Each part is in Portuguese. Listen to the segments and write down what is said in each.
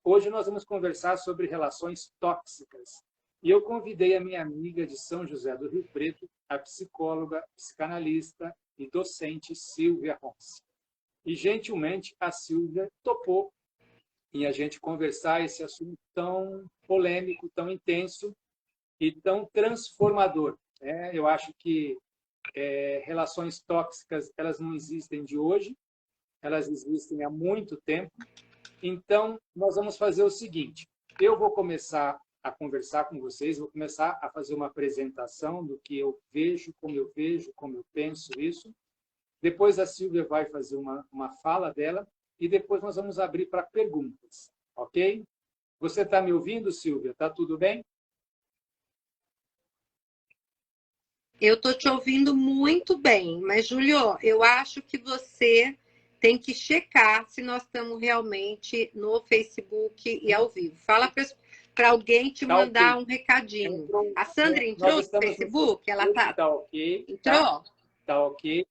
Hoje nós vamos conversar sobre relações tóxicas. E eu convidei a minha amiga de São José do Rio Preto, a psicóloga, psicanalista e docente Silvia Ronce. E, gentilmente, a Silvia topou em a gente conversar esse assunto tão polêmico, tão intenso e tão transformador. Eu acho que relações tóxicas, elas não existem de hoje, elas existem há muito tempo. Então, nós vamos fazer o seguinte, eu vou começar a conversar com vocês, vou começar a fazer uma apresentação do que eu vejo, como eu penso isso. Depois a Silvia vai fazer uma fala dela e depois nós vamos abrir para perguntas, ok? Você está me ouvindo, Silvia? Está tudo bem? Eu estou te ouvindo muito bem, mas, Júlio, eu acho que você tem que checar se nós estamos realmente no Facebook e ao vivo. Fala para alguém te mandar um recadinho. A Sandra entrou no Facebook? Ela tá ok. Entrou? Tá ok.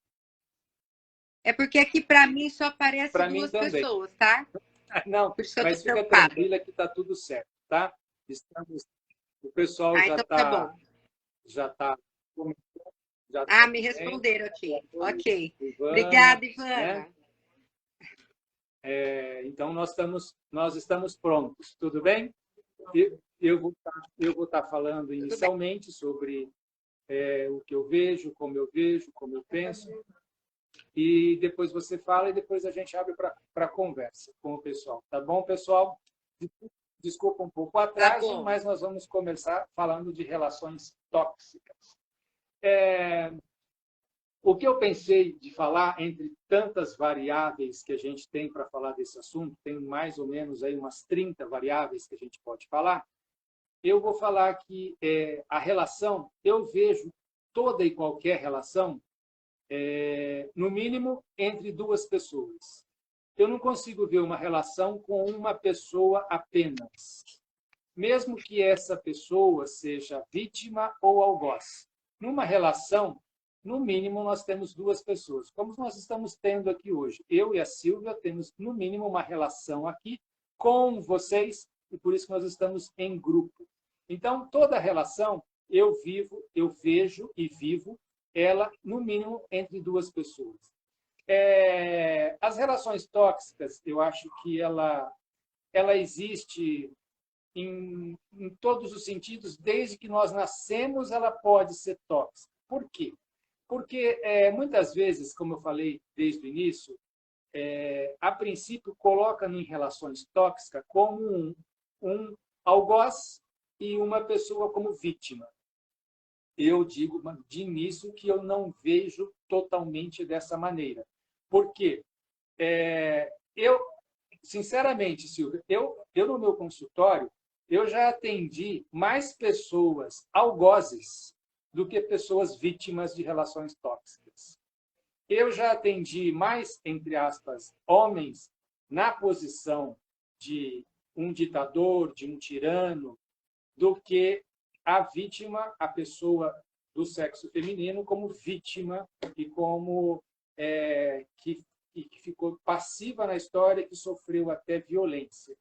É porque aqui para mim só aparece duas pessoas, tá? Não, por isso que mas eu tô fica tranquila que está tudo certo, tá? O pessoal já então tá bom. Já está. Me responderam aqui. Ok. Obrigada, Ivana. Né? Então, nós estamos prontos, tudo bem? Eu vou estar falando inicialmente sobre o que eu vejo, como eu penso, e depois você fala e depois a gente abre para conversa com o pessoal. Tá bom, pessoal? Desculpa um pouco o atraso, mas nós vamos começar falando de relações tóxicas. O que eu pensei de falar, entre tantas variáveis que a gente tem para falar desse assunto, tem mais ou menos aí umas 30 variáveis que a gente pode falar, eu vou falar que a relação, eu vejo toda e qualquer relação, no mínimo, entre duas pessoas. Eu não consigo ver uma relação com uma pessoa apenas, mesmo que essa pessoa seja vítima ou algoz. Numa relação, no mínimo, nós temos duas pessoas, como nós estamos tendo aqui hoje. Eu e a Silvia temos, no mínimo, uma relação aqui com vocês, e por isso que nós estamos em grupo. Então, toda relação, eu vejo e vivo ela, no mínimo, entre duas pessoas. As relações tóxicas, eu acho que ela existe em todos os sentidos, desde que nós nascemos, ela pode ser tóxica. Por quê? Porque, muitas vezes, como eu falei desde o início, a princípio, coloca em relações tóxicas como um algoz e uma pessoa como vítima. Eu digo de início que eu não vejo totalmente dessa maneira. Por quê? Sinceramente, Silvia, eu no meu consultório, eu já atendi mais pessoas algozes do que pessoas vítimas de relações tóxicas. Eu já atendi mais, entre aspas, homens na posição de um ditador, de um tirano, do que a vítima, a pessoa do sexo feminino, como vítima e como que ficou passiva na história, que sofreu até violência.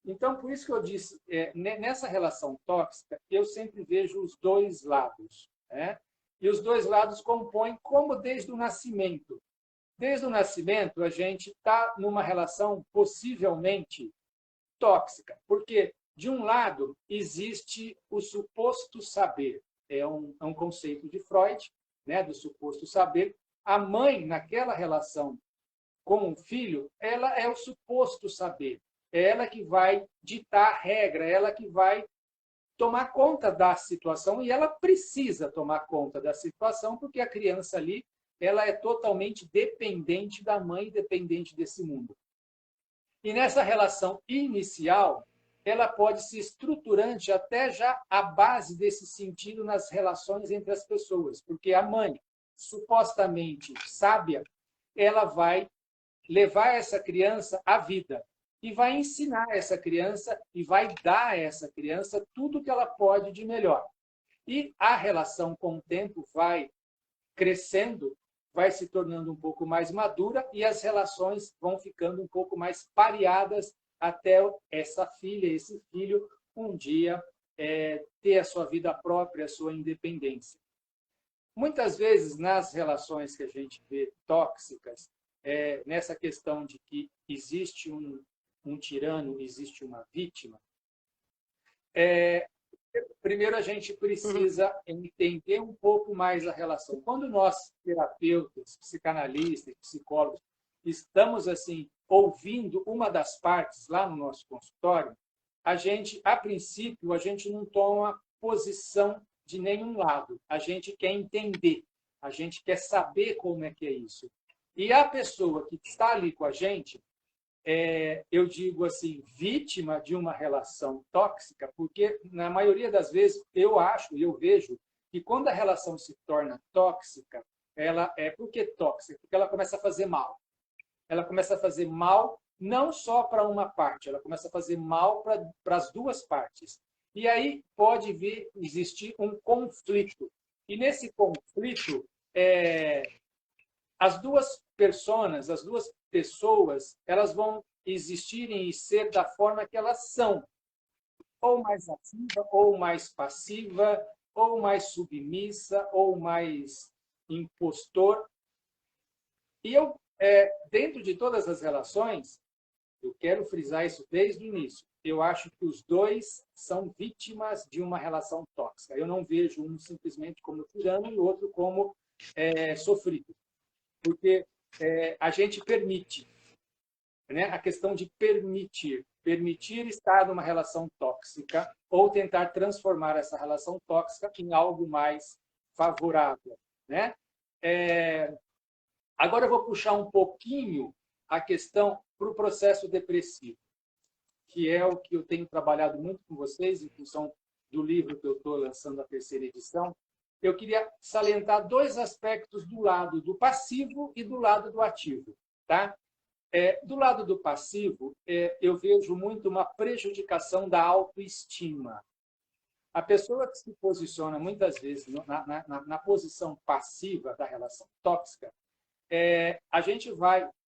Então, por isso que eu disse, nessa relação tóxica, eu sempre vejo os dois lados. Né? E os dois lados compõem como desde o nascimento. Desde o nascimento, a gente está numa relação possivelmente tóxica, porque, de um lado, existe o suposto saber. É um conceito de Freud, né, do suposto saber. A mãe, naquela relação com o filho, ela é o suposto saber. É ela que vai ditar a regra, é ela que vai tomar conta da situação, e ela precisa tomar conta da situação, porque a criança ali, ela é totalmente dependente da mãe, dependente desse mundo. E nessa relação inicial, ela pode ser estruturante até já a base desse sentido nas relações entre as pessoas, porque a mãe, supostamente sábia, ela vai levar essa criança à vida e vai ensinar essa criança e vai dar a essa criança tudo que ela pode de melhor. E a relação com o tempo vai crescendo, vai se tornando um pouco mais madura e as relações vão ficando um pouco mais pareadas até essa filha, esse filho, um dia ter a sua vida própria, a sua independência. Muitas vezes, nas relações que a gente vê tóxicas, nessa questão de que existe um tirano, existe uma vítima, primeiro a gente precisa entender um pouco mais a relação. Quando nós, terapeutas, psicanalistas, psicólogos, estamos assim ouvindo uma das partes lá no nosso consultório, a princípio, a gente não toma posição de nenhum lado. A gente quer entender, a gente quer saber como é que é isso. E a pessoa que está ali com a gente, eu digo assim, vítima de uma relação tóxica, porque na maioria das vezes eu acho e eu vejo que quando a relação se torna tóxica, por que tóxica? Porque ela começa a fazer mal. Ela começa a fazer mal não só para uma parte, ela começa a fazer mal para as duas partes. E aí pode existir um conflito. E nesse conflito, as duas pessoas, elas vão existirem e ser da forma que elas são. Ou mais ativa, ou mais passiva, ou mais submissa, ou mais impostor. E dentro de todas as relações, eu quero frisar isso desde o início, eu acho que os dois são vítimas de uma relação tóxica. Eu não vejo um simplesmente como tirano e o outro como sofrido. Porque a gente permite, né? A questão de permitir estar numa relação tóxica ou tentar transformar essa relação tóxica em algo mais favorável, né? Agora eu vou puxar um pouquinho a questão para o processo depressivo, que é o que eu tenho trabalhado muito com vocês, em função do livro que eu estou lançando, a 3ª edição. Eu queria salientar 2 aspectos do lado do passivo e do lado do ativo. Tá? Do lado do passivo, eu vejo muito uma prejudicação da autoestima. A pessoa que se posiciona, muitas vezes, na posição passiva da relação tóxica,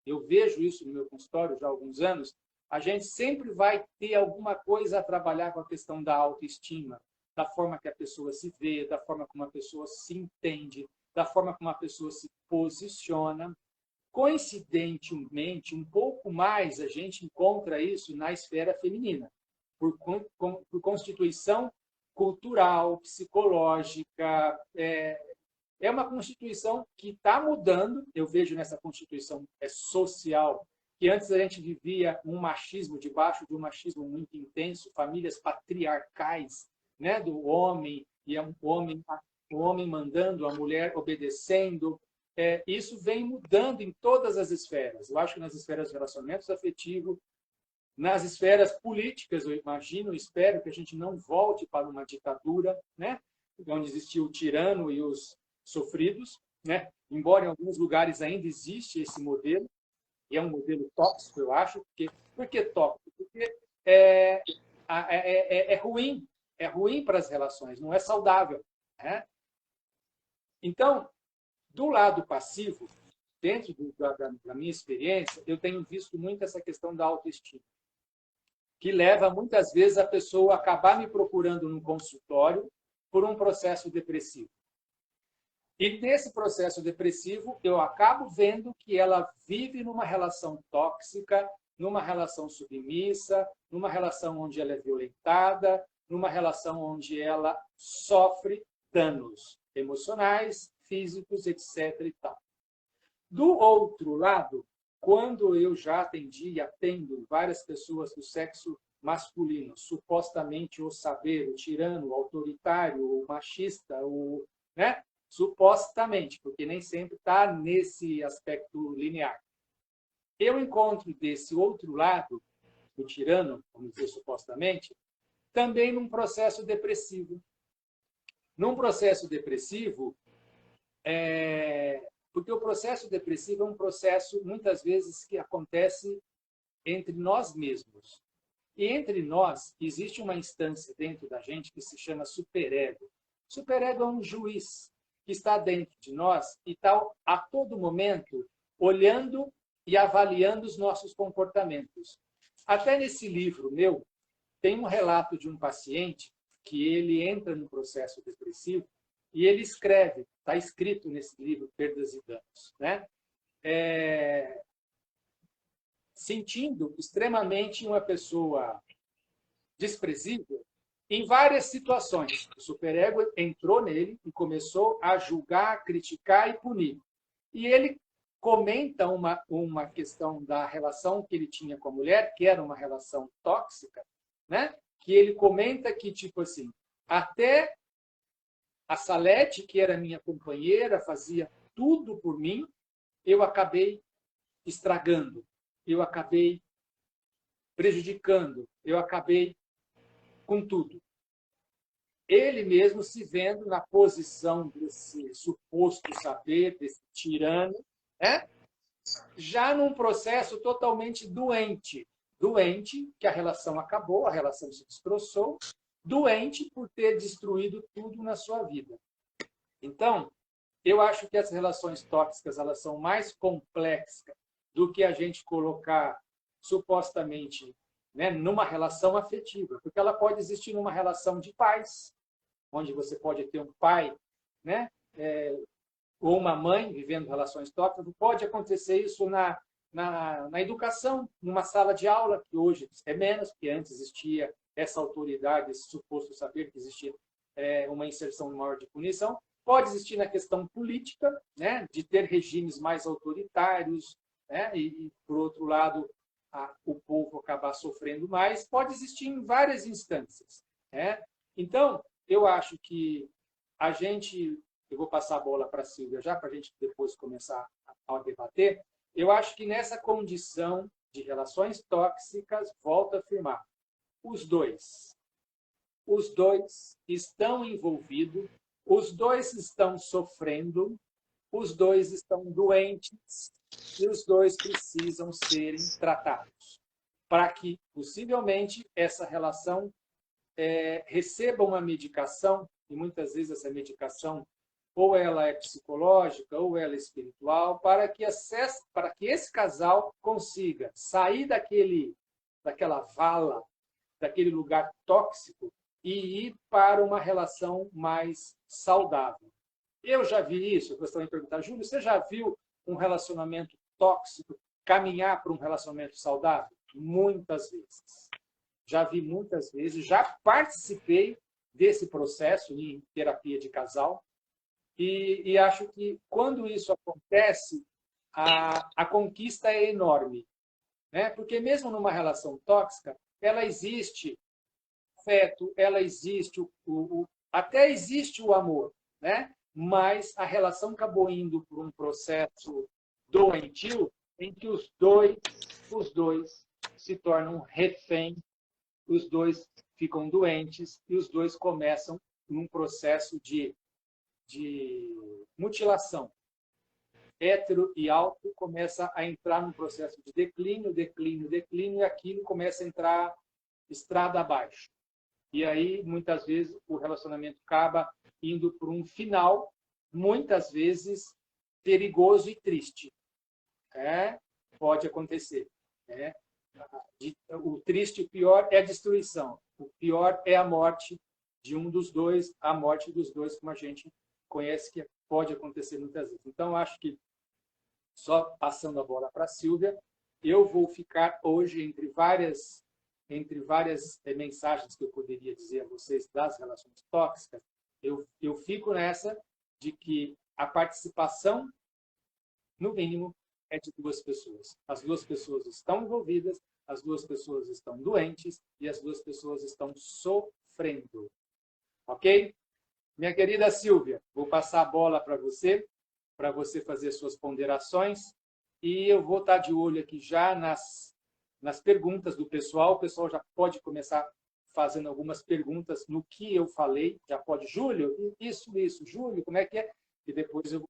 eu vejo isso no meu consultório já há alguns anos, a gente sempre vai ter alguma coisa a trabalhar com a questão da autoestima, da forma que a pessoa se vê, da forma como a pessoa se entende, da forma como a pessoa se posiciona. Coincidentemente, um pouco mais a gente encontra isso na esfera feminina, por constituição cultural, psicológica. É uma constituição que está mudando, eu vejo nessa constituição social, que antes a gente vivia um machismo, debaixo de um machismo muito intenso, famílias patriarcais, né, do homem, e o homem mandando, a mulher obedecendo. Isso vem mudando em todas as esferas. Eu acho que nas esferas de relacionamentos afetivos, nas esferas políticas, eu imagino, espero que a gente não volte para uma ditadura, né, onde existia o tirano e os sofridos, né? Embora em alguns lugares ainda existe esse modelo, e é um modelo tóxico, eu acho. Por que tóxico? Porque é ruim para as relações, não é saudável, né? Então, do lado passivo, dentro da minha experiência, eu tenho visto muito essa questão da autoestima, que leva muitas vezes a pessoa a acabar me procurando no consultório por um processo depressivo. E nesse processo depressivo, eu acabo vendo que ela vive numa relação tóxica, numa relação submissa, numa relação onde ela é violentada, numa relação onde ela sofre danos emocionais, físicos, etc. e tal. Do outro lado, quando eu já atendi e atendo várias pessoas do sexo masculino, supostamente o saber, o tirano, o autoritário, o machista, né? Supostamente, porque nem sempre está nesse aspecto linear. Eu encontro desse outro lado, do tirano, vamos dizer supostamente, também num processo depressivo. Num processo depressivo, porque o processo depressivo é um processo, muitas vezes, que acontece entre nós mesmos. E entre nós, existe uma instância dentro da gente que se chama superego. Superego é um juiz que está dentro de nós e está a todo momento olhando e avaliando os nossos comportamentos. Até nesse livro meu, tem um relato de um paciente que ele entra num processo depressivo e ele escreve, está escrito nesse livro, Perdas e Danos, né? Sentindo extremamente uma pessoa desprezível em várias situações. O superego entrou nele e começou a julgar, criticar e punir. E ele comenta uma questão da relação que ele tinha com a mulher, que era uma relação tóxica, né? Que ele comenta que, tipo assim, até a Salete, que era minha companheira, fazia tudo por mim, eu acabei estragando, eu acabei prejudicando, eu acabei com tudo. Ele mesmo se vendo na posição desse suposto saber, desse tirano, né? Já num processo totalmente doente. Doente, que a relação acabou, a relação se destroçou, doente por ter destruído tudo na sua vida. Então, eu acho que as relações tóxicas elas são mais complexas do que a gente colocar supostamente, né, numa relação afetiva, porque ela pode existir numa relação de pais, onde você pode ter um pai, né, ou uma mãe vivendo relações tóxicas. Pode acontecer isso na educação, numa sala de aula, que hoje é menos, porque antes existia essa autoridade, esse suposto saber que existia uma inserção maior de punição. Pode existir na questão política, né, de ter regimes mais autoritários, né, e, por outro lado, o povo acabar sofrendo mais. Pode existir em várias instâncias, né? Então, eu acho que a gente... Eu vou passar a bola para a Silvia já, para a gente depois começar a debater. Eu acho que nessa condição de relações tóxicas, volto a afirmar, os dois estão envolvidos, os dois estão sofrendo, os dois estão doentes e os dois precisam serem tratados para que, possivelmente, essa relação receba uma medicação, e muitas vezes essa medicação ou ela é psicológica, ou ela é espiritual, para que esse casal consiga sair daquela vala, daquele lugar tóxico, e ir para uma relação mais saudável. Eu já vi isso, eu gostaria de perguntar, Júlio, você já viu um relacionamento tóxico caminhar para um relacionamento saudável? Muitas vezes. Já vi muitas vezes, já participei desse processo em terapia de casal, e acho que, quando isso acontece, a conquista é enorme, né? Porque mesmo numa relação tóxica, ela existe afeto, ela existe, até existe o amor, né? Mas a relação acabou indo por um processo doentio, em que os dois se tornam refém, os dois ficam doentes e os dois começam num processo de mutilação. Hétero e alto começa a entrar num processo de declínio, e aquilo começa a entrar estrada abaixo. E aí, muitas vezes, o relacionamento acaba indo por um final, muitas vezes, perigoso e triste. Pode acontecer. O triste, o pior é a destruição. O pior é a morte de um dos dois, a morte dos dois, como a gente conhece, que pode acontecer muitas vezes. Então, acho que, só passando a bola para a Silvia, eu vou ficar hoje entre várias mensagens que eu poderia dizer a vocês das relações tóxicas, eu fico nessa de que a participação, no mínimo, é de duas pessoas. As duas pessoas estão envolvidas, as duas pessoas estão doentes e as duas pessoas estão sofrendo. Ok? Minha querida Silvia, vou passar a bola para você fazer suas ponderações, e eu vou estar de olho aqui já nas perguntas do pessoal. O pessoal já pode começar fazendo algumas perguntas no que eu falei. Já pode, Júlio, isso, Júlio, como é que é? E depois eu vou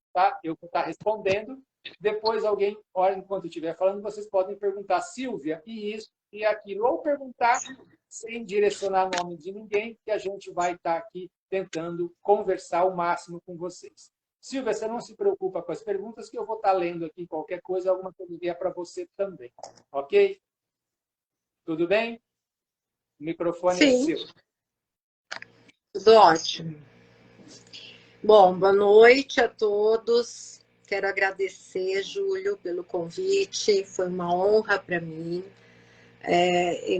estar respondendo. Depois alguém, olha, enquanto eu estiver falando, vocês podem perguntar, Silvia, e isso e aquilo, ou perguntar sem direcionar o nome de ninguém, que a gente vai estar aqui tentando conversar o máximo com vocês. Silvia, você não se preocupa com as perguntas, que eu vou estar lendo aqui qualquer coisa, alguma coisa vier para você também. Ok? Tudo bem? O microfone é Sim, seu. tudo ótimo. Bom, boa noite a todos. Quero agradecer, Júlio, pelo convite. Foi uma honra para mim.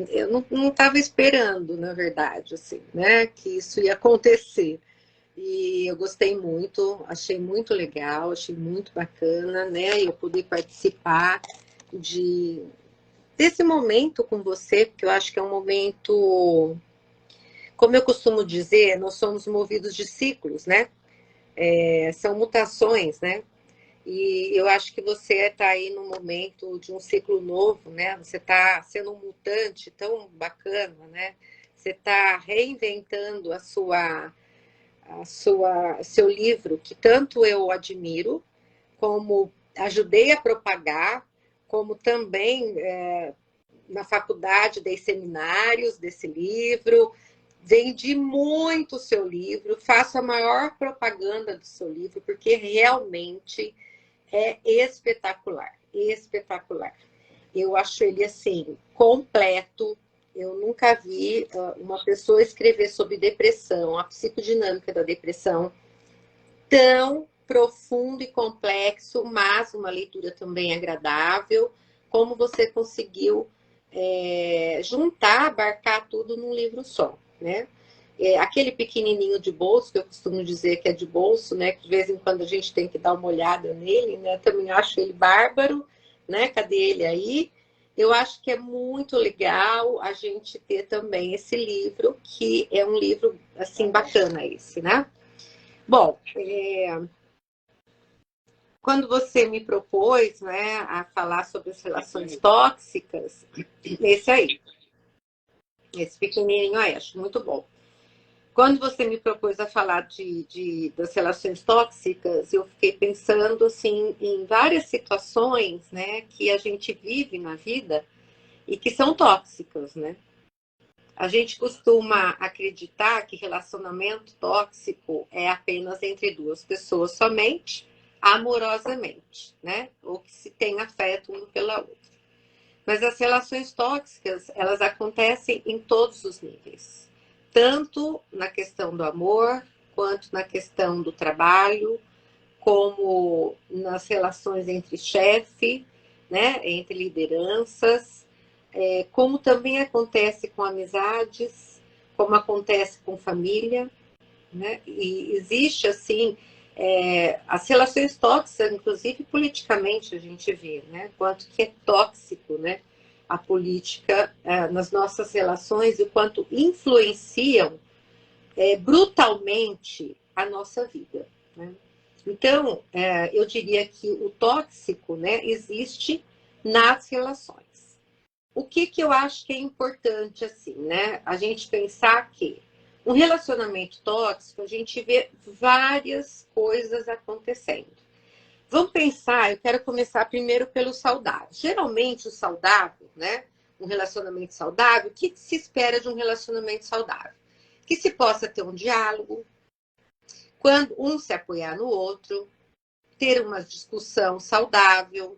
Eu não estava esperando, na verdade, assim, né, que isso ia acontecer. E eu gostei muito, achei muito legal, achei muito bacana, né, eu poder participar desse momento com você, porque eu acho que é um momento, como eu costumo dizer, nós somos movidos de ciclos, né? São mutações, né? E eu acho que você está aí no momento de um ciclo novo, né? Você está sendo um mutante tão bacana, né? Você está reinventando seu livro, que tanto eu admiro, como ajudei a propagar, como também na faculdade dei seminários desse livro, vendi muito o seu livro, faço a maior propaganda do seu livro, porque realmente é espetacular, espetacular. Eu acho ele assim, completo. Eu nunca vi uma pessoa escrever sobre depressão, a psicodinâmica da depressão, tão profundo e complexo, mas uma leitura também agradável, como você conseguiu juntar, abarcar tudo num livro só, né? Aquele pequenininho de bolso, que eu costumo dizer que é de bolso, né? Que de vez em quando a gente tem que dar uma olhada nele, né? Também acho ele bárbaro, né? Cadê ele aí? Eu acho que é muito legal a gente ter também esse livro, que é um livro, assim, bacana esse, né? Bom, quando você me propôs, né, a falar sobre as relações tóxicas, esse aí, esse pequenininho aí, acho muito bom. Quando você me propôs a falar das relações tóxicas, eu fiquei pensando assim, em várias situações, né, que a gente vive na vida e que são tóxicas, né? A gente costuma acreditar que relacionamento tóxico é apenas entre duas pessoas somente, amorosamente, né? Ou que se tem afeto uma pela outra. Mas as relações tóxicas, elas acontecem em todos os níveis. Tanto na questão do amor, quanto na questão do trabalho, como nas relações entre chefe, né? Entre lideranças, como também acontece com amizades, como acontece com família, né? E existe, assim, as relações tóxicas, inclusive politicamente a gente vê, né? Quanto que é tóxico, né? A política nas nossas relações e o quanto influenciam brutalmente a nossa vida, né? Então, eu diria que o tóxico, né, existe nas relações. O que eu acho que é importante, assim, né? A gente pensar que um relacionamento tóxico, a gente vê várias coisas acontecendo. Vamos pensar, eu quero começar primeiro pelo saudável. Geralmente, o saudável, né? Um relacionamento saudável, o que se espera de um relacionamento saudável? Que se possa ter um diálogo, quando um se apoiar no outro, ter uma discussão saudável,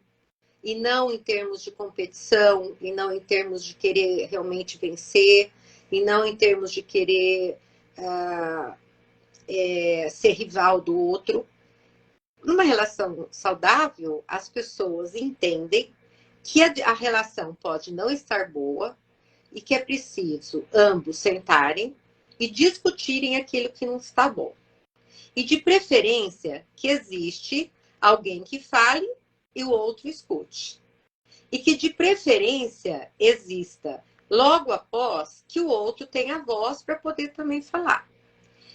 e não em termos de competição, e não em termos de querer realmente vencer, e não em termos de querer ser rival do outro. Numa relação saudável, as pessoas entendem que a relação pode não estar boa e que é preciso ambos sentarem e discutirem aquilo que não está bom. E de preferência que existe alguém que fale e o outro escute. E que de preferência exista logo após que o outro tenha voz para poder também falar.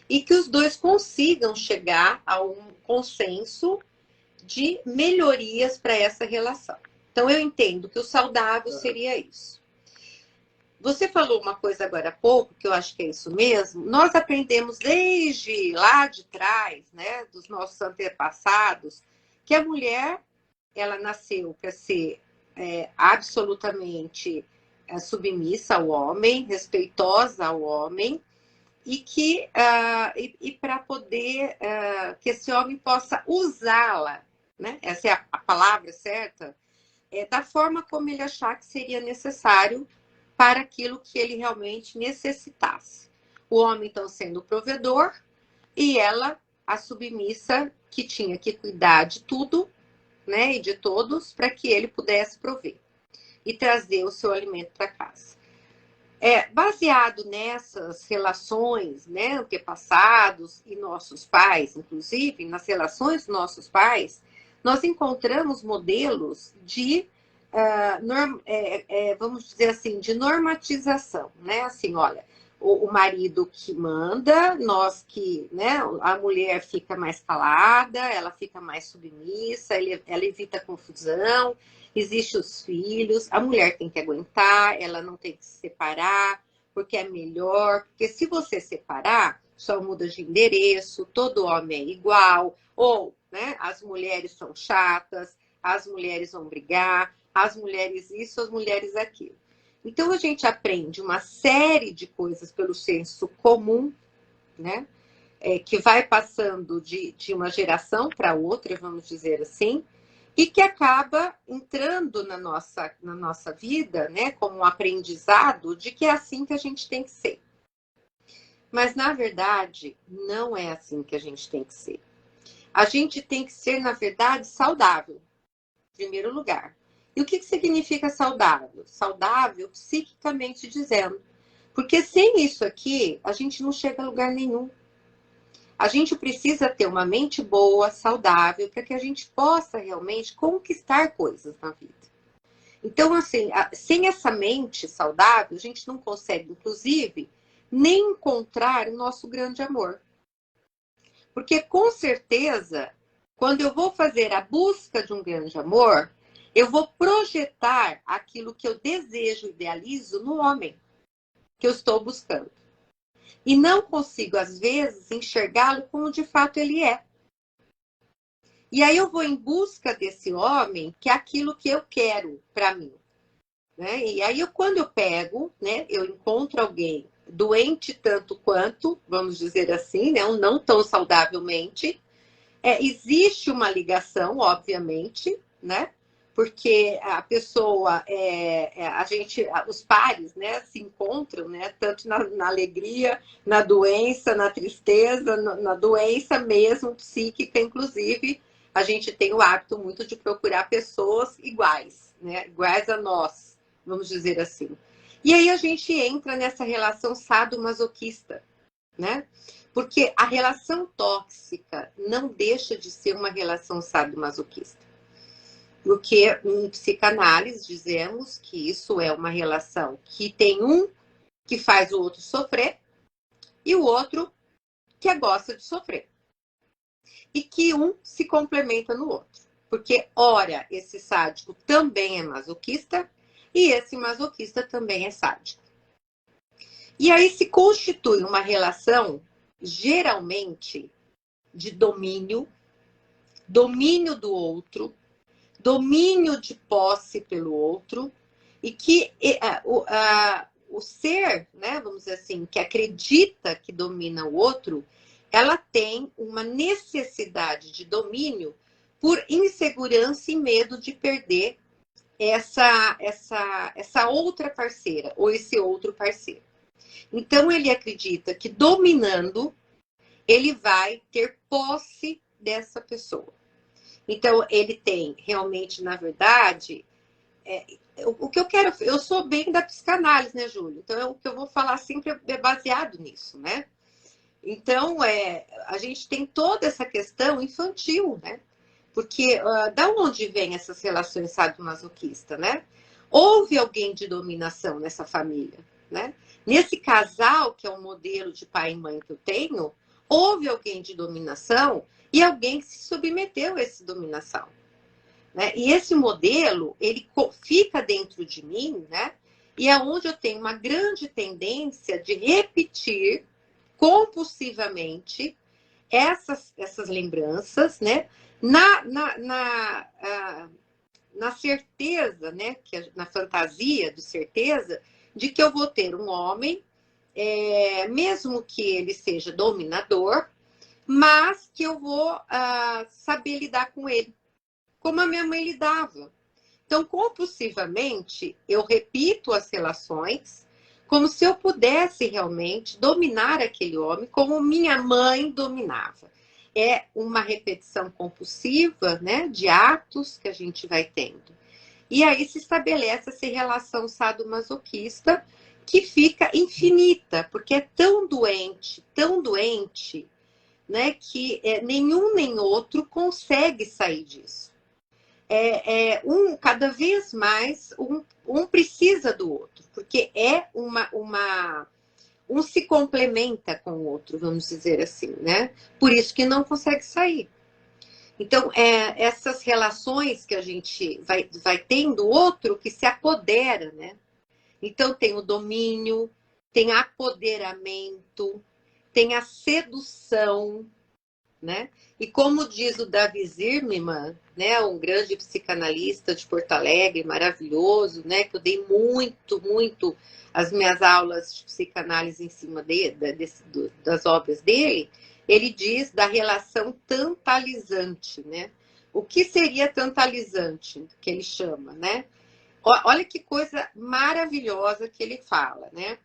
E que os dois consigam chegar a um consenso de melhorias para essa relação. Então eu entendo que o saudável seria isso. Você falou uma coisa agora há pouco, que eu acho que é isso mesmo. Nós aprendemos desde lá de trás, né, dos nossos antepassados, que a mulher, ela nasceu para ser absolutamente submissa ao homem, respeitosa ao homem, e que para poder que esse homem possa usá-la, né? Essa é a palavra certa, da forma como ele achar que seria necessário para aquilo que ele realmente necessitasse. O homem, então, sendo o provedor, e ela, a submissa, que tinha que cuidar de tudo, né, e de todos, para que ele pudesse prover e trazer o seu alimento para casa. Baseado nessas relações, né, antepassados e nossos pais, inclusive, nas relações dos nossos pais, nós encontramos modelos de, vamos dizer assim, de normatização, né? Assim, olha, o marido que manda, nós que, né, a mulher fica mais calada, ela fica mais submissa, ela evita confusão, existem os filhos, a mulher tem que aguentar, ela não tem que se separar, porque é melhor, porque se você separar, só muda de endereço, todo homem é igual, ou, né, as mulheres são chatas, as mulheres vão brigar, as mulheres isso, as mulheres aquilo. Então, a gente aprende uma série de coisas pelo senso comum, né? Que vai passando de uma geração para outra, vamos dizer assim, e que acaba entrando na nossa vida, né? Como um aprendizado de que é assim que a gente tem que ser. Mas, na verdade, não é assim que a gente tem que ser. A gente tem que ser, na verdade, saudável, em primeiro lugar. E o que significa saudável? Saudável, psiquicamente dizendo. Porque sem isso aqui, a gente não chega a lugar nenhum. A gente precisa ter uma mente boa, saudável, para que a gente possa realmente conquistar coisas na vida. Então, assim, sem essa mente saudável, a gente não consegue, inclusive, nem encontrar o nosso grande amor. Porque, com certeza, quando eu vou fazer a busca de um grande amor, eu vou projetar aquilo que eu desejo, idealizo no homem que eu estou buscando. E não consigo, às vezes, enxergá-lo como de fato ele é. E aí eu vou em busca desse homem, que é aquilo que eu quero para mim. Né? E aí, quando eu pego, né, eu encontro alguém doente tanto quanto, vamos dizer assim, né, não tão saudavelmente, existe uma ligação, obviamente, né? Porque a pessoa, os pares, né, se encontram, né, tanto na alegria, na doença, na tristeza, na doença mesmo, psíquica, inclusive, a gente tem o hábito muito de procurar pessoas iguais, né, iguais a nós, vamos dizer assim. E aí a gente entra nessa relação sadomasoquista, né? Porque a relação tóxica não deixa de ser uma relação sadomasoquista. Porque em psicanálise dizemos que isso é uma relação que tem um que faz o outro sofrer e o outro que gosta de sofrer. E que um se complementa no outro. Porque, ora, esse sádico também é masoquista e esse masoquista também é sádico. E aí se constitui uma relação, geralmente, de domínio do outro, domínio de posse pelo outro, e que o ser, né, vamos dizer assim, que acredita que domina o outro, ela tem uma necessidade de domínio por insegurança e medo de perder essa outra parceira, ou esse outro parceiro. Então, ele acredita que dominando, ele vai ter posse dessa pessoa. Então, ele tem realmente, na verdade, o que eu quero... Eu sou bem da psicanálise, né, Júlio? Então, o que eu vou falar sempre é baseado nisso, né? Então, a gente tem toda essa questão infantil, né? Porque da onde vem essas relações sadomasoquistas, né? Houve alguém de dominação nessa família, né? Nesse casal, que é um modelo de pai e mãe que eu tenho, houve alguém de dominação e alguém que se submeteu a essa dominação. Né? E esse modelo, ele fica dentro de mim, né? E é onde eu tenho uma grande tendência de repetir compulsivamente essas lembranças, né? Na certeza, né? Na fantasia de certeza de que eu vou ter um homem, mesmo que ele seja dominador, mas que eu vou saber lidar com ele, como a minha mãe lidava. Então, compulsivamente, eu repito as relações como se eu pudesse realmente dominar aquele homem como minha mãe dominava. É uma repetição compulsiva, né, de atos que a gente vai tendo. E aí se estabelece essa relação sadomasoquista que fica infinita, porque é tão doente, né, que nenhum nem outro consegue sair disso. Cada vez mais um precisa do outro, porque um se complementa com o outro, vamos dizer assim, né? Por isso que não consegue sair. Então, essas relações que a gente vai tendo, o outro que se apodera, né? Então, tem o domínio, tem apoderamento, tem a sedução, né? E como diz o Davi Zimmermann, né, um grande psicanalista de Porto Alegre, maravilhoso, né, que eu dei muito as minhas aulas de psicanálise em cima das obras dele, ele diz da relação tantalizante, né? O que seria tantalizante, que ele chama, né? Olha que coisa maravilhosa que ele fala, né?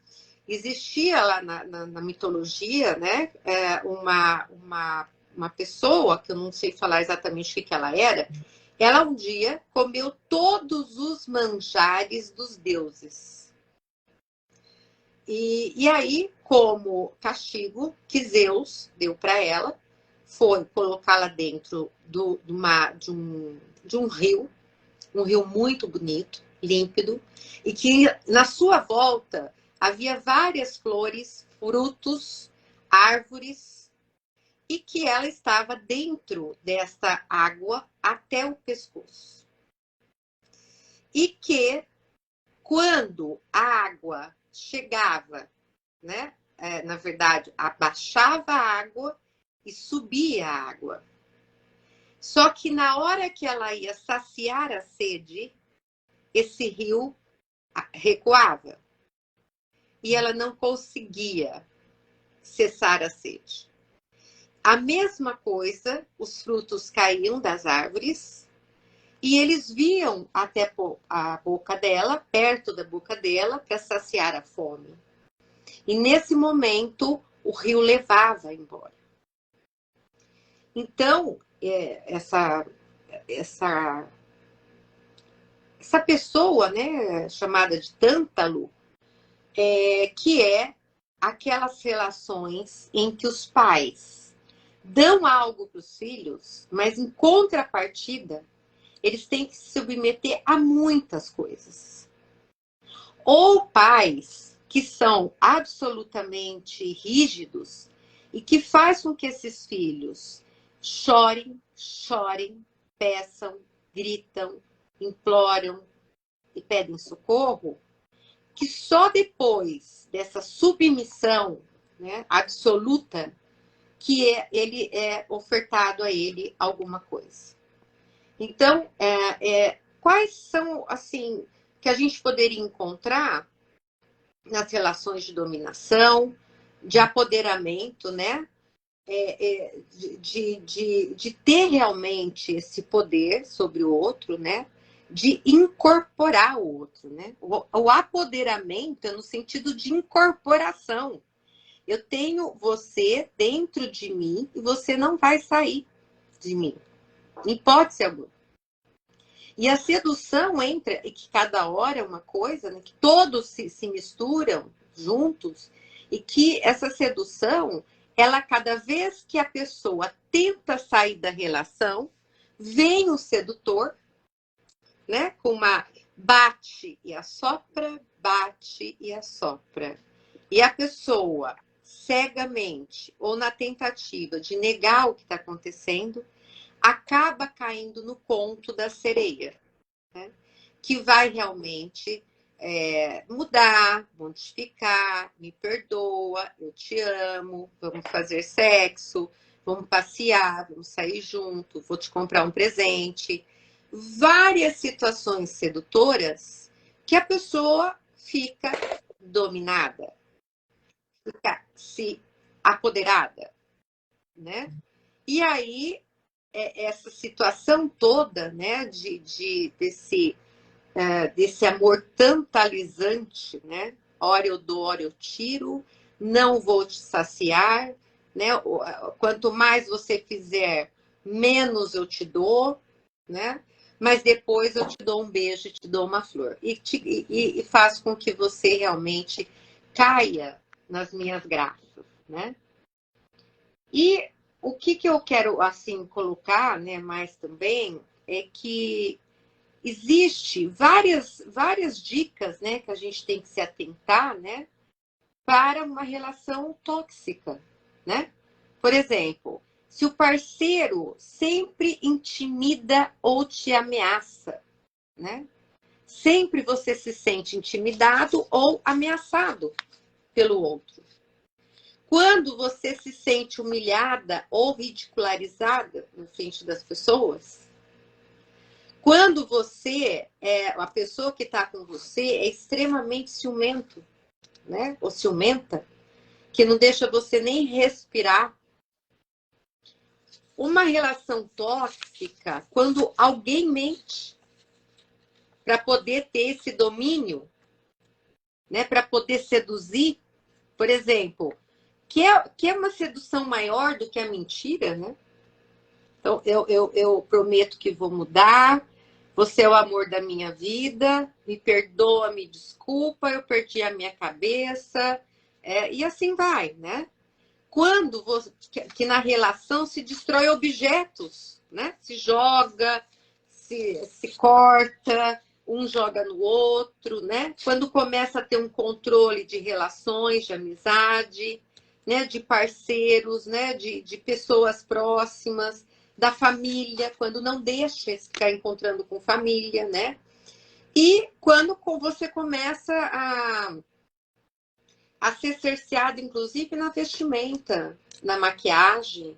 Existia lá na mitologia, né, uma pessoa, que eu não sei falar exatamente o que ela era, ela um dia comeu todos os manjares dos deuses. E aí, como castigo que Zeus deu para ela, foi colocá-la dentro de um rio muito bonito, límpido, e que na sua volta havia várias flores, frutos, árvores, e que ela estava dentro dessa água até o pescoço. E que quando a água chegava, né, na verdade, abaixava a água e subia a água. Só que na hora que ela ia saciar a sede, esse rio recuava. E ela não conseguia cessar a sede. A mesma coisa, os frutos caíam das árvores e eles viam até a boca dela, perto da boca dela, para saciar a fome. E nesse momento, o rio levava embora. Então, essa pessoa, né, chamada de Tântalo, que é aquelas relações em que os pais dão algo para os filhos, mas em contrapartida, eles têm que se submeter a muitas coisas. Ou pais que são absolutamente rígidos e que faz com que esses filhos chorem, peçam, gritam, imploram e pedem socorro, que só depois dessa submissão, né, absoluta, que ele é ofertado a ele alguma coisa. Então, quais são, assim, que a gente poderia encontrar nas relações de dominação, de apoderamento, né? De ter realmente esse poder sobre o outro, né? De incorporar o outro, né? O apoderamento é no sentido de incorporação. Eu tenho você dentro de mim e você não vai sair de mim. Em hipótese alguma. E a sedução entra, e que cada hora é uma coisa, né? Que todos se misturam juntos, e que essa sedução, ela, cada vez que a pessoa tenta sair da relação, vem o sedutor, né? Com uma bate e assopra, bate e assopra. E a pessoa, cegamente, ou na tentativa de negar o que está acontecendo, acaba caindo no conto da sereia, né? Que vai realmente mudar, modificar, me perdoa, eu te amo, vamos fazer sexo, vamos passear, vamos sair junto, vou te comprar um presente. Várias situações sedutoras que a pessoa fica dominada, fica se apoderada, né? E aí, essa situação toda, né, desse desse amor tantalizante, né? Ora eu dou, ora eu tiro, não vou te saciar, né? Quanto mais você fizer, menos eu te dou, né? Mas depois eu te dou um beijo e te dou uma flor. E faz com que você realmente caia nas minhas graças, né? E o que eu quero, assim, colocar, né, mais também, é que existe várias dicas, né, que a gente tem que se atentar, né, para uma relação tóxica, né? Por exemplo, se o parceiro sempre intimida ou te ameaça, né? Sempre você se sente intimidado ou ameaçado pelo outro. Quando você se sente humilhada ou ridicularizada na frente das pessoas, quando você, a pessoa que está com você é extremamente ciumento, né? Ou ciumenta, que não deixa você nem respirar. Uma relação tóxica, quando alguém mente para poder ter esse domínio, né? Para poder seduzir, por exemplo, que é uma sedução maior do que a mentira, né? Então, eu prometo que vou mudar, você é o amor da minha vida, me perdoa, me desculpa, eu perdi a minha cabeça, e assim vai, né? Quando que na relação se destrói objetos, né? Se joga, se corta, um joga no outro, né? Quando começa a ter um controle de relações, de amizade, né? De parceiros, né? De pessoas próximas, da família, quando não deixa ficar encontrando com família, né? E quando você começa a ser cerceado, inclusive na vestimenta, na maquiagem,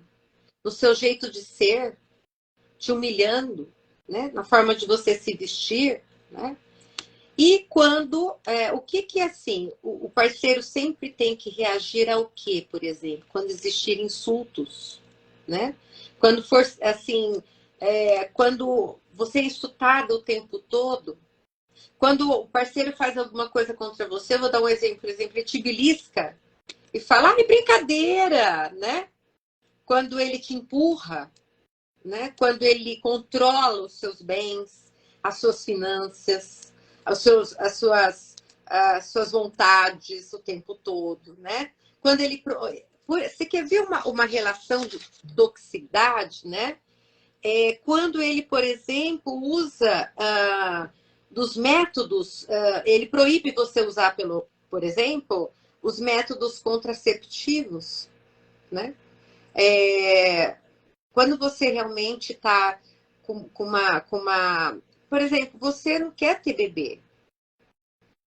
no seu jeito de ser, te humilhando, né? Na forma de você se vestir, né? E quando, o que é assim, o parceiro sempre tem que reagir ao quê, por exemplo? Quando existir insultos, né? Quando for, assim, quando você é insultado o tempo todo, quando o parceiro faz alguma coisa contra você, eu vou dar um exemplo, por exemplo, ele te belisca e fala, é brincadeira, né? Quando ele te empurra, né? Quando ele controla os seus bens, as suas finanças, as suas vontades o tempo todo, né? Quando ele... Você quer ver uma relação de toxicidade, né? Quando ele, por exemplo, usa dos métodos, ele proíbe você usar, por exemplo, os métodos contraceptivos, né? Quando você realmente está com uma... Por exemplo, você não quer ter bebê.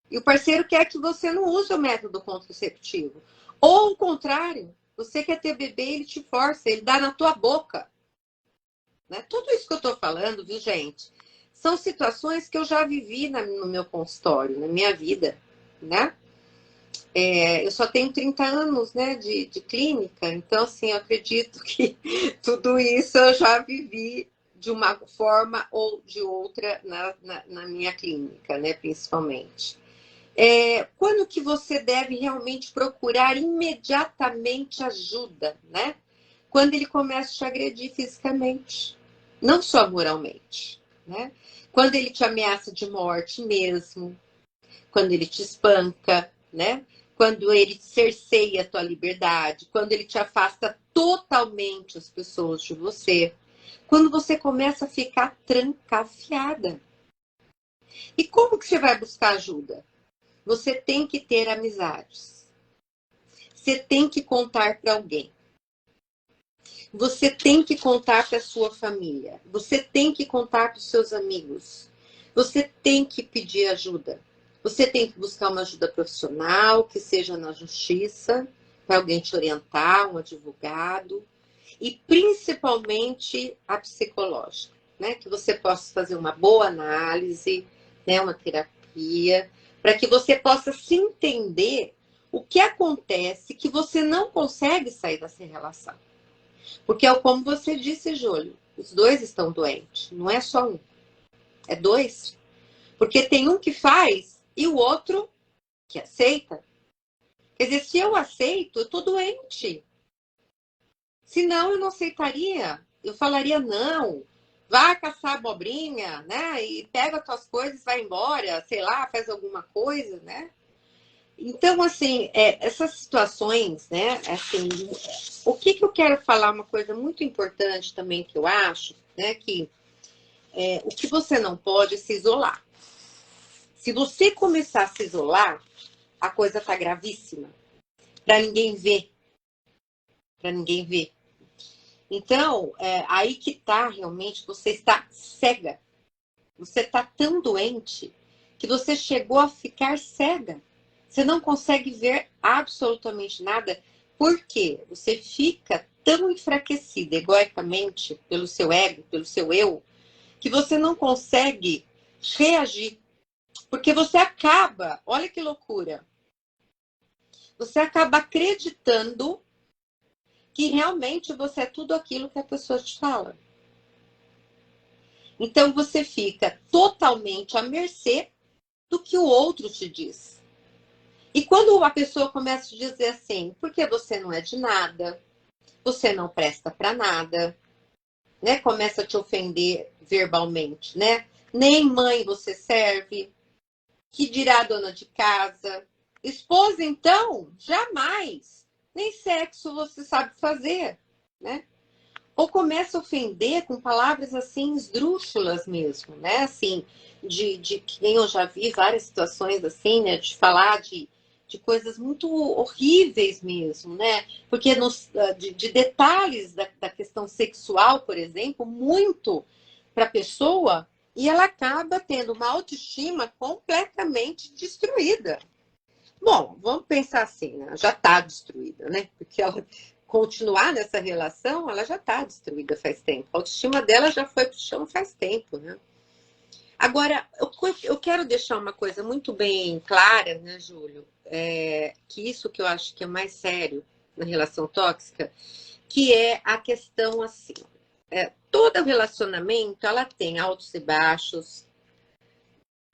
E o parceiro quer que você não use o método contraceptivo. Ou o contrário, você quer ter bebê, ele te força, ele dá na tua boca. Né? Tudo isso que eu estou falando, viu, gente? São situações que eu já vivi no meu consultório, na minha vida, né? Eu só tenho 30 anos, né, de clínica, então, assim, eu acredito que tudo isso eu já vivi de uma forma ou de outra na minha clínica, né, principalmente. Quando que você deve realmente procurar imediatamente ajuda, né? Quando ele começa a te agredir fisicamente, não só moralmente, né? Quando ele te ameaça de morte mesmo, quando ele te espanca, né? Quando ele cerceia a tua liberdade, quando ele te afasta totalmente as pessoas de você, quando você começa a ficar trancafiada. E como que você vai buscar ajuda? Você tem que ter amizades. Você tem que contar para alguém. Você tem que contar para a sua família. Você tem que contar para os seus amigos. Você tem que pedir ajuda. Você tem que buscar uma ajuda profissional, que seja na justiça, para alguém te orientar, um advogado. E principalmente a psicológica, né? Que você possa fazer uma boa análise, né? Uma terapia, para que você possa se entender o que acontece que você não consegue sair dessa relação. Porque é como você disse, Júlio, os dois estão doentes, não é só um, é dois. Porque tem um que faz e o outro que aceita. Quer dizer, se eu aceito, eu estou doente. Senão eu não aceitaria. Eu falaria não. Vá caçar abobrinha, né? E pega as tuas coisas, vai embora, sei lá, faz alguma coisa, né? Então, assim, essas situações, né? Assim, o que eu quero falar, uma coisa muito importante também que eu acho, né? Que o que você não pode é se isolar. Se você começar a se isolar, a coisa tá gravíssima. Para ninguém ver. Para ninguém ver. Então, aí que tá realmente, você está cega. Você está tão doente que você chegou a ficar cega. Você não consegue ver absolutamente nada. Por quê? Você fica tão enfraquecida egoicamente pelo seu ego, pelo seu eu, que você não consegue reagir. Porque você acaba, olha que loucura, você acaba acreditando que realmente você é tudo aquilo que a pessoa te fala. Então você fica totalmente à mercê do que o outro te diz. E quando uma pessoa começa a te dizer assim, porque você não é de nada, você não presta para nada, né? Começa a te ofender verbalmente, né? Nem mãe você serve, que dirá dona de casa. Esposa, então, jamais. Nem sexo você sabe fazer, né? Ou começa a ofender com palavras assim, esdrúxulas mesmo, né? Assim, de quem eu já vi várias situações assim, né? De falar de coisas muito horríveis mesmo, né? Porque de detalhes da questão sexual, por exemplo, muito para a pessoa, e ela acaba tendo uma autoestima completamente destruída. Bom, vamos pensar assim, né? Já está destruída, né? Porque ela continuar nessa relação, ela já está destruída faz tempo. A autoestima dela já foi para o chão faz tempo, né? Agora, eu quero deixar uma coisa muito bem clara, né, Júlio? Que isso que eu acho que é mais sério na relação tóxica, que é a questão assim, todo relacionamento, ela tem altos e baixos,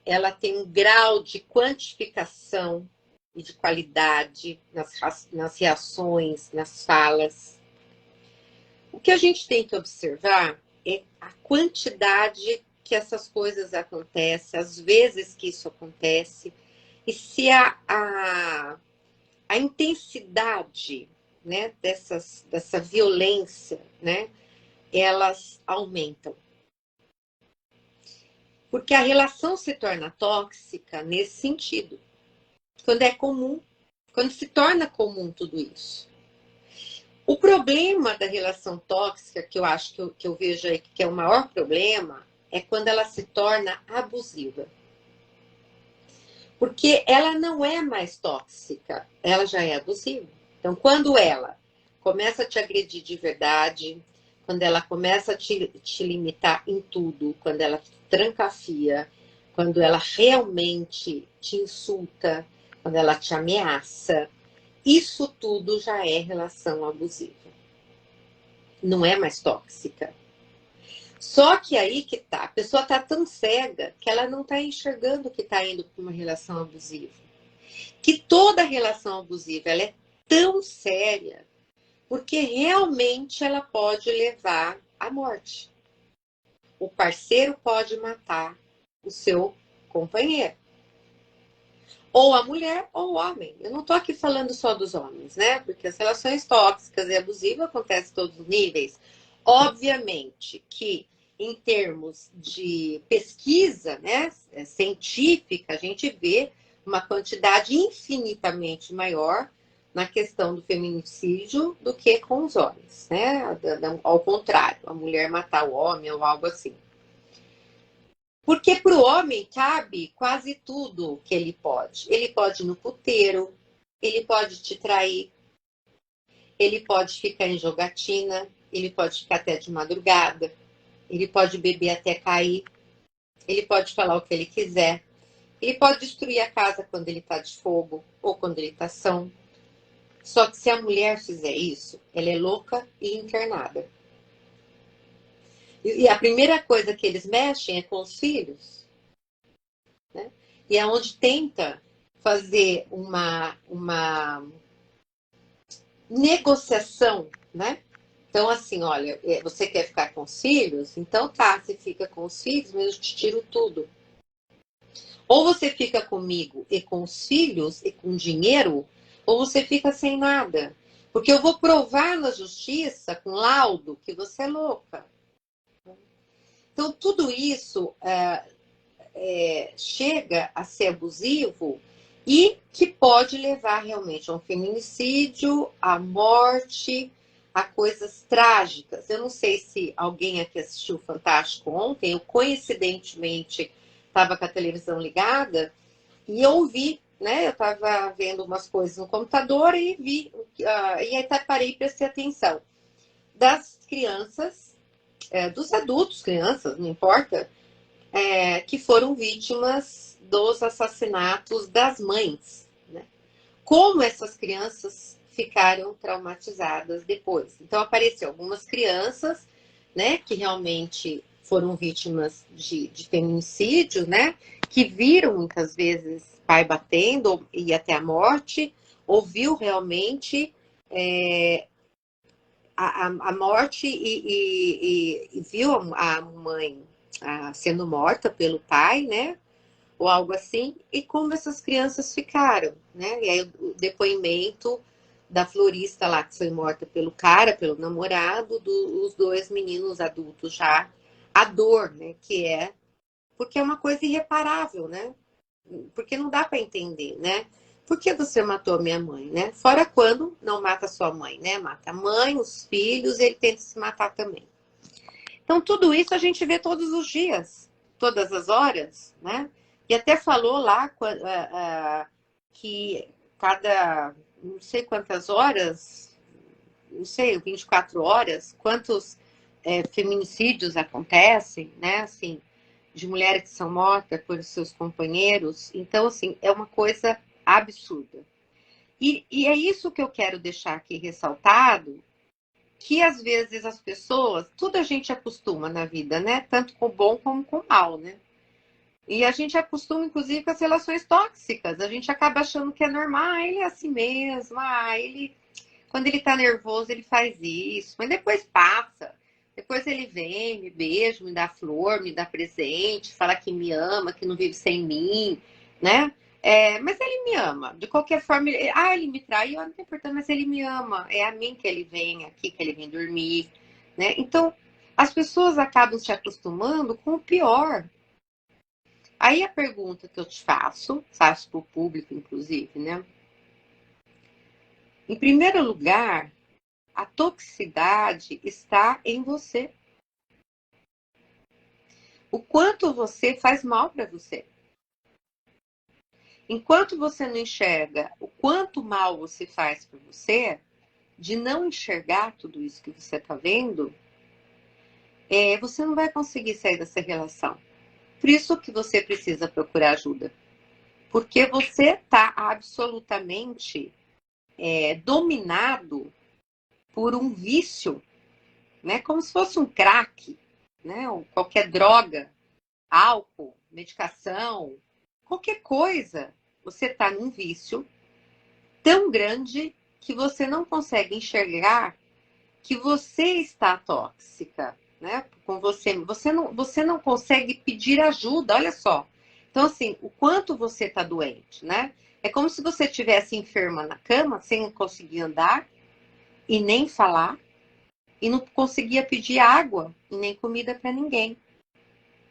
ela tem um grau de quantificação e de qualidade nas reações, nas falas. O que a gente tem que observar é a quantidade que essas coisas acontecem, as vezes que isso acontece, e se a intensidade, né, dessa violência, né, elas aumentam. Porque a relação se torna tóxica nesse sentido. Quando é comum, quando se torna comum tudo isso. O problema da relação tóxica, que eu acho que eu vejo aí que é o maior problema, é quando ela se torna abusiva. Porque ela não é mais tóxica, ela já é abusiva. Então, quando ela começa a te agredir de verdade, quando ela começa a te limitar em tudo, quando ela te trancafia, quando ela realmente te insulta, quando ela te ameaça, isso tudo já é relação abusiva. Não é mais tóxica. Só que aí que tá, a pessoa tá tão cega que ela não tá enxergando que tá indo para uma relação abusiva. Que toda relação abusiva ela é tão séria porque realmente ela pode levar à morte. O parceiro pode matar o seu companheiro. Ou a mulher ou o homem. Eu não estou aqui falando só dos homens, né? Porque as relações tóxicas e abusivas acontecem em todos os níveis. Obviamente que, em termos de pesquisa, né, científica, a gente vê uma quantidade infinitamente maior na questão do feminicídio do que com os homens, né? Ao contrário, a mulher matar o homem ou algo assim. Porque para o homem cabe quase tudo que ele pode. Ele pode ir no puteiro, ele pode te trair, ele pode ficar em jogatina, ele pode ficar até de madrugada, ele pode beber até cair, ele pode falar o que ele quiser, ele pode destruir a casa quando ele está de fogo ou quando ele está são. Só que se a mulher fizer isso, ela é louca e internada. E a primeira coisa que eles mexem é com os filhos. né? E é onde tenta fazer uma negociação, né? Então, assim, olha, você quer ficar com os filhos? Então tá, você fica com os filhos, mas eu te tiro tudo. Ou você fica comigo e com os filhos e com dinheiro, ou você fica sem nada. Porque eu vou provar na justiça, com laudo, que você é louca. Então, tudo isso chega a ser abusivo e que pode levar realmente a um feminicídio, à morte, a coisas trágicas. Eu não sei se alguém aqui assistiu o Fantástico ontem, eu coincidentemente estava com a televisão ligada e eu ouvi, né? Eu estava vendo umas coisas no computador e vi, e até parei e prestei atenção. Das crianças, dos adultos, crianças, não importa, que foram vítimas dos assassinatos das mães, né? Como essas crianças ficaram traumatizadas depois. Então, apareceu algumas crianças, né, que realmente foram vítimas de feminicídio, né, que viram muitas vezes pai batendo e até a morte, ouviu realmente a morte e viu a mãe sendo morta pelo pai, né? Ou algo assim, e como essas crianças ficaram, né? E aí o depoimento da florista lá, que foi morta pelo cara, pelo namorado, dos dois meninos adultos já, a dor, né? Que é, porque é uma coisa irreparável, né? Porque não dá para entender, né? Por que você matou minha mãe, né? Fora quando não mata sua mãe, né? Mata a mãe, os filhos, ele tenta se matar também. Então, tudo isso a gente vê todos os dias, todas as horas, né? E até falou lá que cada, não sei quantas horas, não sei, 24 horas, quantos feminicídios acontecem, né? Assim, de mulheres que são mortas por seus companheiros. Então, assim, é uma coisa absurda. E é isso que eu quero deixar aqui ressaltado, que às vezes as pessoas, tudo a gente acostuma na vida, né? Tanto com o bom como com o mal, né? E a gente acostuma, inclusive, com as relações tóxicas. A gente acaba achando que é normal, ele é assim mesmo, ele, quando ele tá nervoso, ele faz isso, mas depois passa. Depois ele vem, me beija, me dá flor, me dá presente, fala que me ama, que não vive sem mim, né? Mas ele me ama. De qualquer forma, ele me traiu, não tem importância, mas ele me ama. É a mim que ele vem aqui, que ele vem dormir, né? Então, as pessoas acabam se acostumando com o pior. Aí a pergunta que eu te faço para o público, inclusive, né? Em primeiro lugar, a toxicidade está em você. O quanto você faz mal para você. Enquanto você não enxerga o quanto mal você faz para você, de não enxergar tudo isso que você está vendo, você não vai conseguir sair dessa relação. Por isso que você precisa procurar ajuda. Porque você está absolutamente dominado por um vício, né? Como se fosse um crack, né? Ou qualquer droga, álcool, medicação, qualquer coisa. Você está num vício tão grande que você não consegue enxergar que você está tóxica, né? Com você. Você não consegue pedir ajuda, olha só. Então, assim, o quanto você está doente, né? É como se você estivesse enferma na cama, sem conseguir andar e nem falar, e não conseguia pedir água e nem comida para ninguém.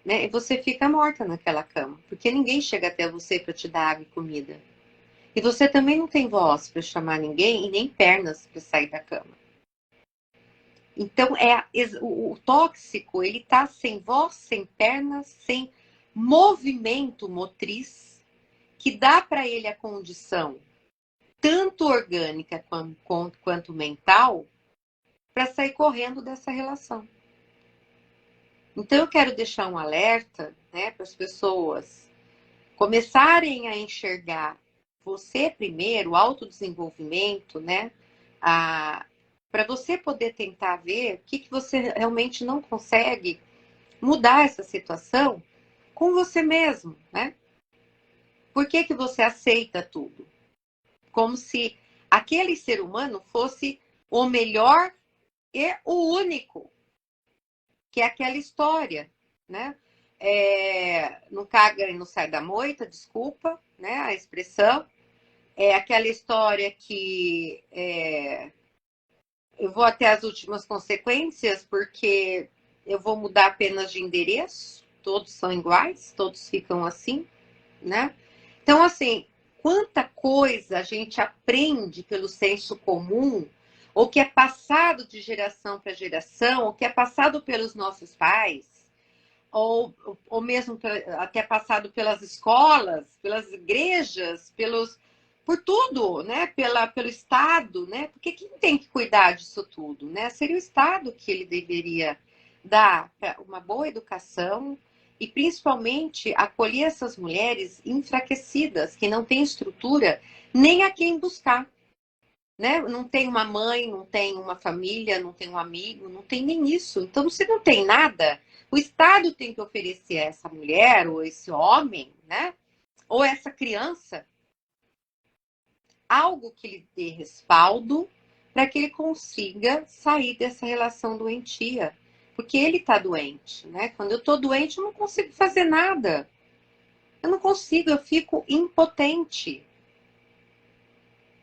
Né? E você fica morta naquela cama, porque ninguém chega até você para te dar água e comida. E você também não tem voz para chamar ninguém e nem pernas para sair da cama. Então, o tóxico, ele está sem voz, sem pernas, sem movimento motriz, que dá para ele a condição, tanto orgânica quanto mental, para sair correndo dessa relação. Então, eu quero deixar um alerta, né, para as pessoas começarem a enxergar você primeiro, o autodesenvolvimento, né, para você poder tentar ver o que você realmente não consegue mudar essa situação com você mesmo, né? Por que que você aceita tudo? Como se aquele ser humano fosse o melhor e o único, que é aquela história, né? Não caga e não sai da moita, desculpa, né? A expressão. É aquela história que eu vou até as últimas consequências, porque eu vou mudar apenas de endereço, todos são iguais, todos ficam assim, né? Então, assim, quanta coisa a gente aprende pelo senso comum, ou que é passado de geração para geração, ou que é passado pelos nossos pais, ou mesmo até passado pelas escolas, pelas igrejas, por tudo, né? Pelo Estado, né? Porque quem tem que cuidar disso tudo, né? Seria o Estado que ele deveria dar uma boa educação e principalmente acolher essas mulheres enfraquecidas, que não têm estrutura nem a quem buscar, né? Não tem uma mãe, não tem uma família, não tem um amigo, não tem nem isso. Então, se não tem nada, o Estado tem que oferecer a essa mulher, ou esse homem, né? Ou essa criança, algo que lhe dê respaldo para que ele consiga sair dessa relação doentia. Porque ele está doente, né? Quando eu estou doente, eu não consigo fazer nada. Eu não consigo, eu fico impotente.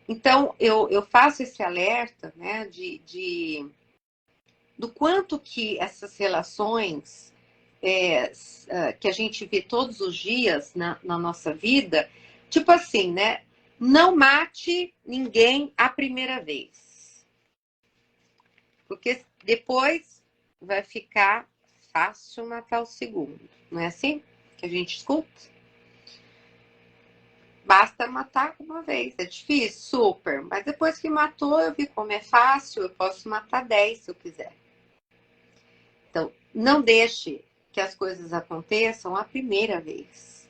Então, eu faço esse alerta, né, do quanto que essas relações que a gente vê todos os dias na nossa vida, tipo assim, né? Não mate ninguém a primeira vez. Porque depois vai ficar fácil matar o segundo. Não é assim que a gente escuta? Basta matar uma vez. É difícil? Super. Mas depois que matou, eu vi como é fácil. Eu posso matar 10 se eu quiser. Então, não deixe que as coisas aconteçam a primeira vez.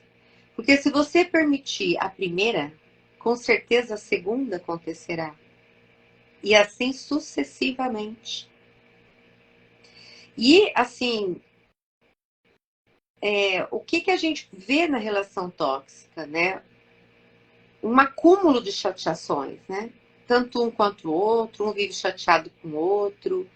Porque se você permitir a primeira, com certeza a segunda acontecerá. E assim sucessivamente. E, assim, o que a gente vê na relação tóxica, né? Um acúmulo de chateações, né? Tanto um quanto o outro, um vive chateado com o outro,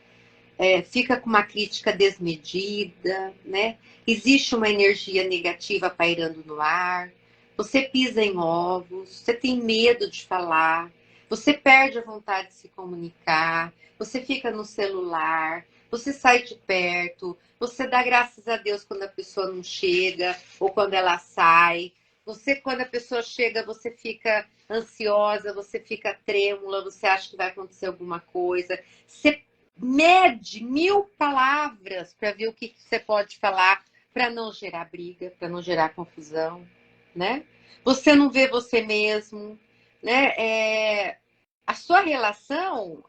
fica com uma crítica desmedida, né? Existe uma energia negativa pairando no ar, você pisa em ovos, você tem medo de falar, você perde a vontade de se comunicar, você fica no celular, você sai de perto, você dá graças a Deus quando a pessoa não chega ou quando ela sai. Você, quando a pessoa chega, você fica ansiosa, você fica trêmula, você acha que vai acontecer alguma coisa. Você mede 1000 palavras para ver o que você pode falar para não gerar briga, para não gerar confusão, né? Você não vê você mesmo, né? A sua relação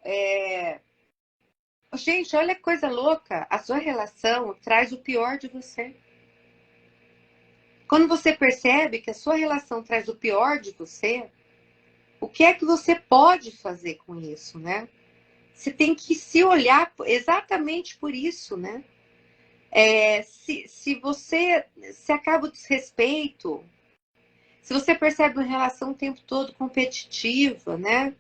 Gente, olha que coisa louca. A sua relação traz o pior de você. Quando você percebe que a sua relação traz o pior de você, o que é que você pode fazer com isso, né? Você tem que se olhar exatamente por isso, né? Se acaba o desrespeito, se você percebe uma relação o tempo todo competitiva, né?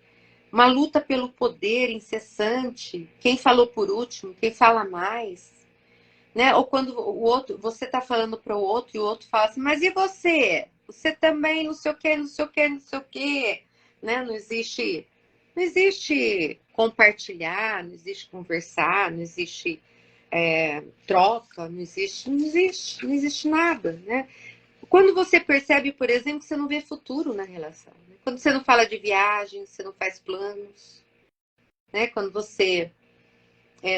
Uma luta pelo poder incessante, quem falou por último, quem fala mais, né? Ou quando o outro, você está falando para o outro e o outro fala assim, mas e você? Você também não sei o que, não sei o que, não sei o que, né? Não existe compartilhar, não existe conversar, não existe troca, não existe nada, né? Quando você percebe, por exemplo, que você não vê futuro na relação, né? Quando você não fala de viagem, você não faz planos, né? Quando você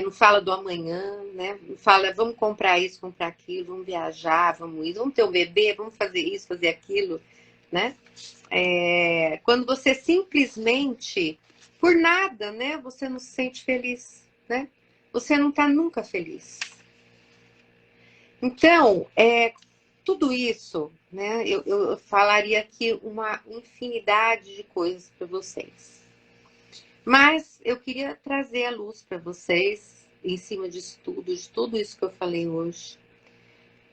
não fala do amanhã, né? Não fala, vamos comprar isso, comprar aquilo, vamos viajar, vamos ir, vamos ter um bebê, vamos fazer isso, fazer aquilo, né? Quando você simplesmente, por nada, né? Você não se sente feliz, né? Você não está nunca feliz. Então, tudo isso, né? Eu falaria aqui uma infinidade de coisas para vocês. Mas eu queria trazer a luz para vocês, em cima disso tudo, de tudo isso que eu falei hoje,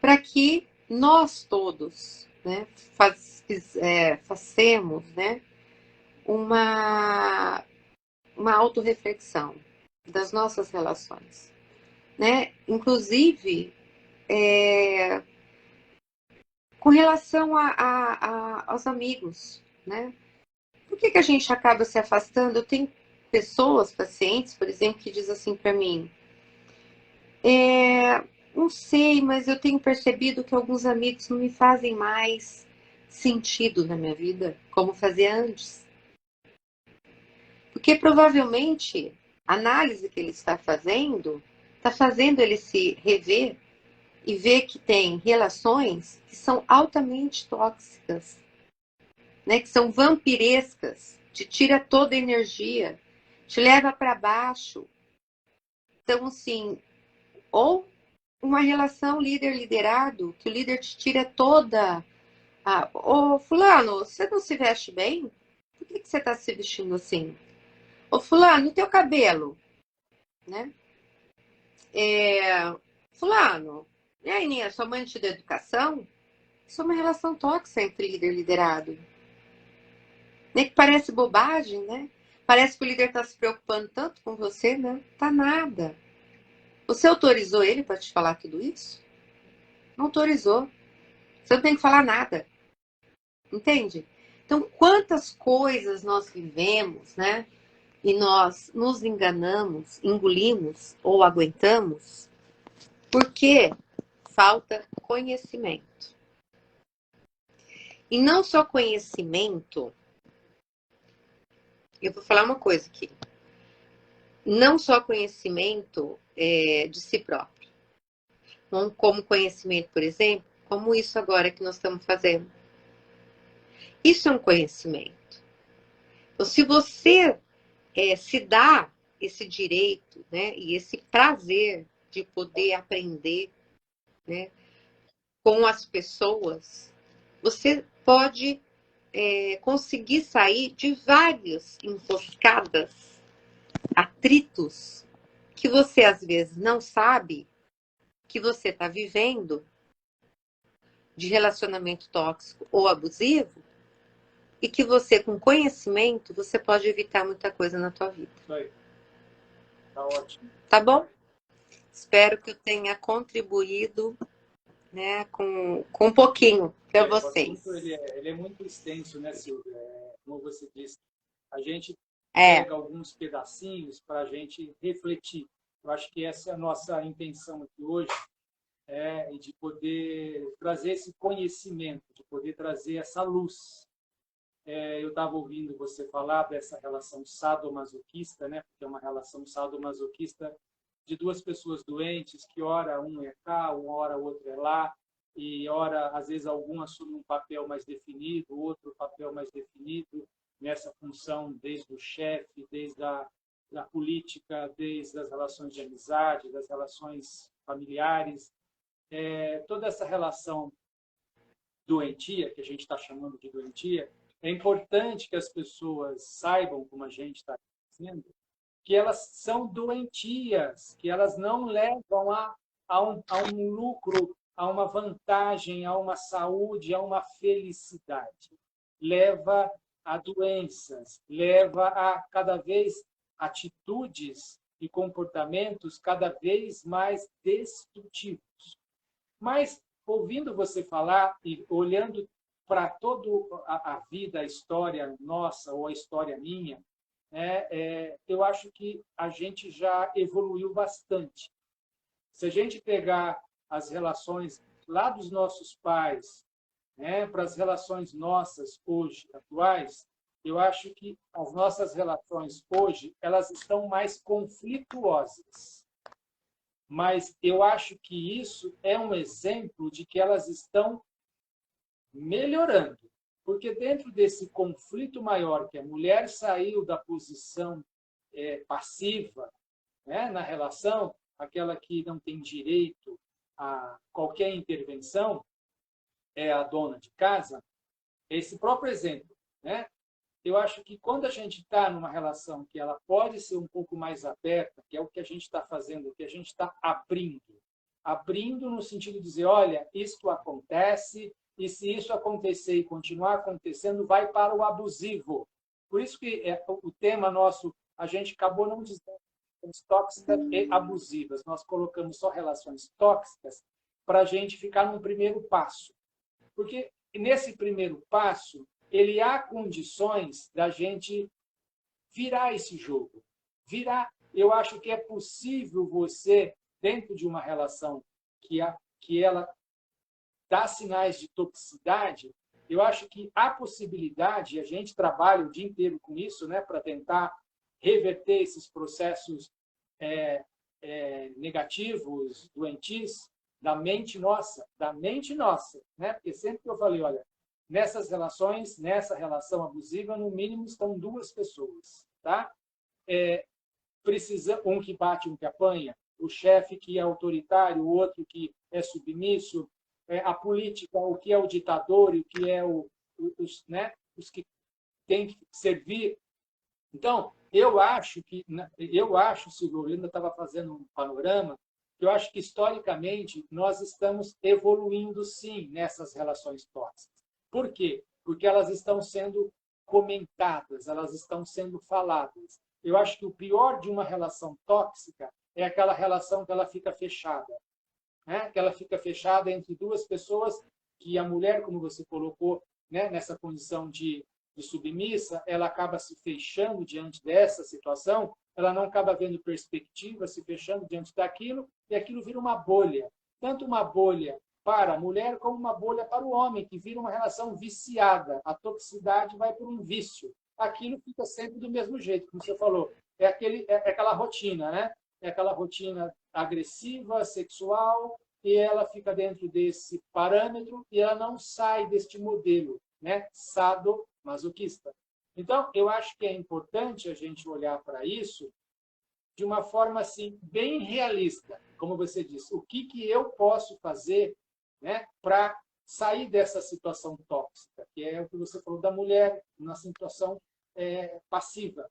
para que nós todos, né, façamos, né, uma autorreflexão das nossas relações, né? Inclusive, com relação aos amigos, né? Por que a gente acaba se afastando? Eu tenho pessoas, pacientes, por exemplo, que dizem assim para mim, não sei, mas eu tenho percebido que alguns amigos não me fazem mais sentido na minha vida, como fazia antes. Porque provavelmente a análise que ele está fazendo ele se rever e ver que tem relações que são altamente tóxicas, né? Que são vampirescas, te tira toda a energia, te leva para baixo. Então, assim, ou uma relação líder-liderado, que o líder te tira toda a... Ô, fulano, você não se veste bem? Por que você está se vestindo assim? Ô, fulano, e teu cabelo? Né? Fulano, e aí, Ninha, sua mãe te deu educação? Isso é uma relação tóxica entre líder e liderado. Né? Que parece bobagem, né? Parece que o líder está se preocupando tanto com você, né? Tá nada. Você autorizou ele para te falar tudo isso? Não autorizou. Você não tem que falar nada. Entende? Então, quantas coisas nós vivemos, né? E nós nos enganamos, engolimos ou aguentamos porque falta conhecimento. E não só conhecimento, eu vou falar uma coisa aqui. Não só conhecimento de si próprio. Como conhecimento, por exemplo, como isso agora que nós estamos fazendo. Isso é um conhecimento. Então, se você se dá esse direito, né, e esse prazer de poder aprender, né, com as pessoas, você pode conseguir sair de várias emboscadas, atritos, que você às vezes não sabe que você está vivendo, de relacionamento tóxico ou abusivo, e que você, com conhecimento, você pode evitar muita coisa na tua vida. Isso aí. Tá ótimo. Tá bom? Espero que eu tenha contribuído, né, com um pouquinho para vocês. Ele é muito extenso, né, Silvia? Como você disse, a gente É. pega alguns pedacinhos para a gente refletir. Eu acho que essa é a nossa intenção aqui hoje, de poder trazer esse conhecimento, de poder trazer essa luz. Eu estava ouvindo você falar dessa relação sadomasoquista, né? Porque é uma relação sadomasoquista de duas pessoas doentes, que ora um é cá, uma hora o outro é lá, e ora, às vezes, algum assume um papel mais definido, outro papel mais definido, nessa função, desde o chefe, desde da política, desde as relações de amizade, das relações familiares. Toda essa relação doentia, que a gente está chamando de doentia, é importante que as pessoas saibam, como a gente está dizendo, que elas são doentias, que elas não levam a um lucro, a uma vantagem, a uma saúde, a uma felicidade. Leva a doenças, leva a cada vez atitudes e comportamentos cada vez mais destrutivos. Mas, ouvindo você falar e olhando para toda a vida, a história nossa ou a história minha, eu acho que a gente já evoluiu bastante. Se a gente pegar as relações lá dos nossos pais, para as relações nossas hoje, atuais, eu acho que as nossas relações hoje elas estão mais conflituosas. Mas eu acho que isso é um exemplo de que elas estão melhorando. Porque dentro desse conflito maior, que a mulher saiu da posição passiva, né, na relação, aquela que não tem direito a qualquer intervenção, é a dona de casa, esse próprio exemplo. Né? Eu acho que quando a gente está numa relação que ela pode ser um pouco mais aberta, que é o que a gente está fazendo, o que a gente está abrindo no sentido de dizer, olha, isto acontece, e se isso acontecer e continuar acontecendo, vai para o abusivo. Por isso que o tema nosso, a gente acabou não dizendo tóxicas e abusivas. Nós colocamos só relações tóxicas para a gente ficar num primeiro passo. Porque nesse primeiro passo, ele há condições da gente virar esse jogo. Eu acho que é possível você, dentro de uma relação que ela dá sinais de toxicidade, eu acho que há possibilidade, a gente trabalha o dia inteiro com isso, né, para tentar reverter esses processos negativos, doentios, da mente nossa, né? Porque sempre que eu falei, olha, nessas relações, nessa relação abusiva, no mínimo estão duas pessoas, tá? Precisa um que bate, um que apanha, o chefe que é autoritário, o outro que é submisso, a política, o que é o ditador e o que é os que têm que servir. Então, eu acho, Silvio, eu ainda estava fazendo um panorama, eu acho que, historicamente, nós estamos evoluindo, sim, nessas relações tóxicas. Por quê? Porque elas estão sendo comentadas, elas estão sendo faladas. Eu acho que o pior de uma relação tóxica é aquela relação que ela fica fechada. Né? Que ela fica fechada entre duas pessoas, que a mulher, como você colocou, né, nessa condição de submissa, ela acaba se fechando diante dessa situação, ela não acaba vendo perspectiva, se fechando diante daquilo, e aquilo vira uma bolha. Tanto uma bolha para a mulher, como uma bolha para o homem, que vira uma relação viciada. A toxicidade vai por um vício. Aquilo fica sempre do mesmo jeito, como você falou. É aquela rotina, né? É aquela rotina agressiva, sexual, e ela fica dentro desse parâmetro e ela não sai deste modelo, né? Sadomasoquista. Então, eu acho que é importante a gente olhar para isso de uma forma assim bem realista, como você disse. O que eu posso fazer, né, para sair dessa situação tóxica, que é o que você falou da mulher na situação passiva.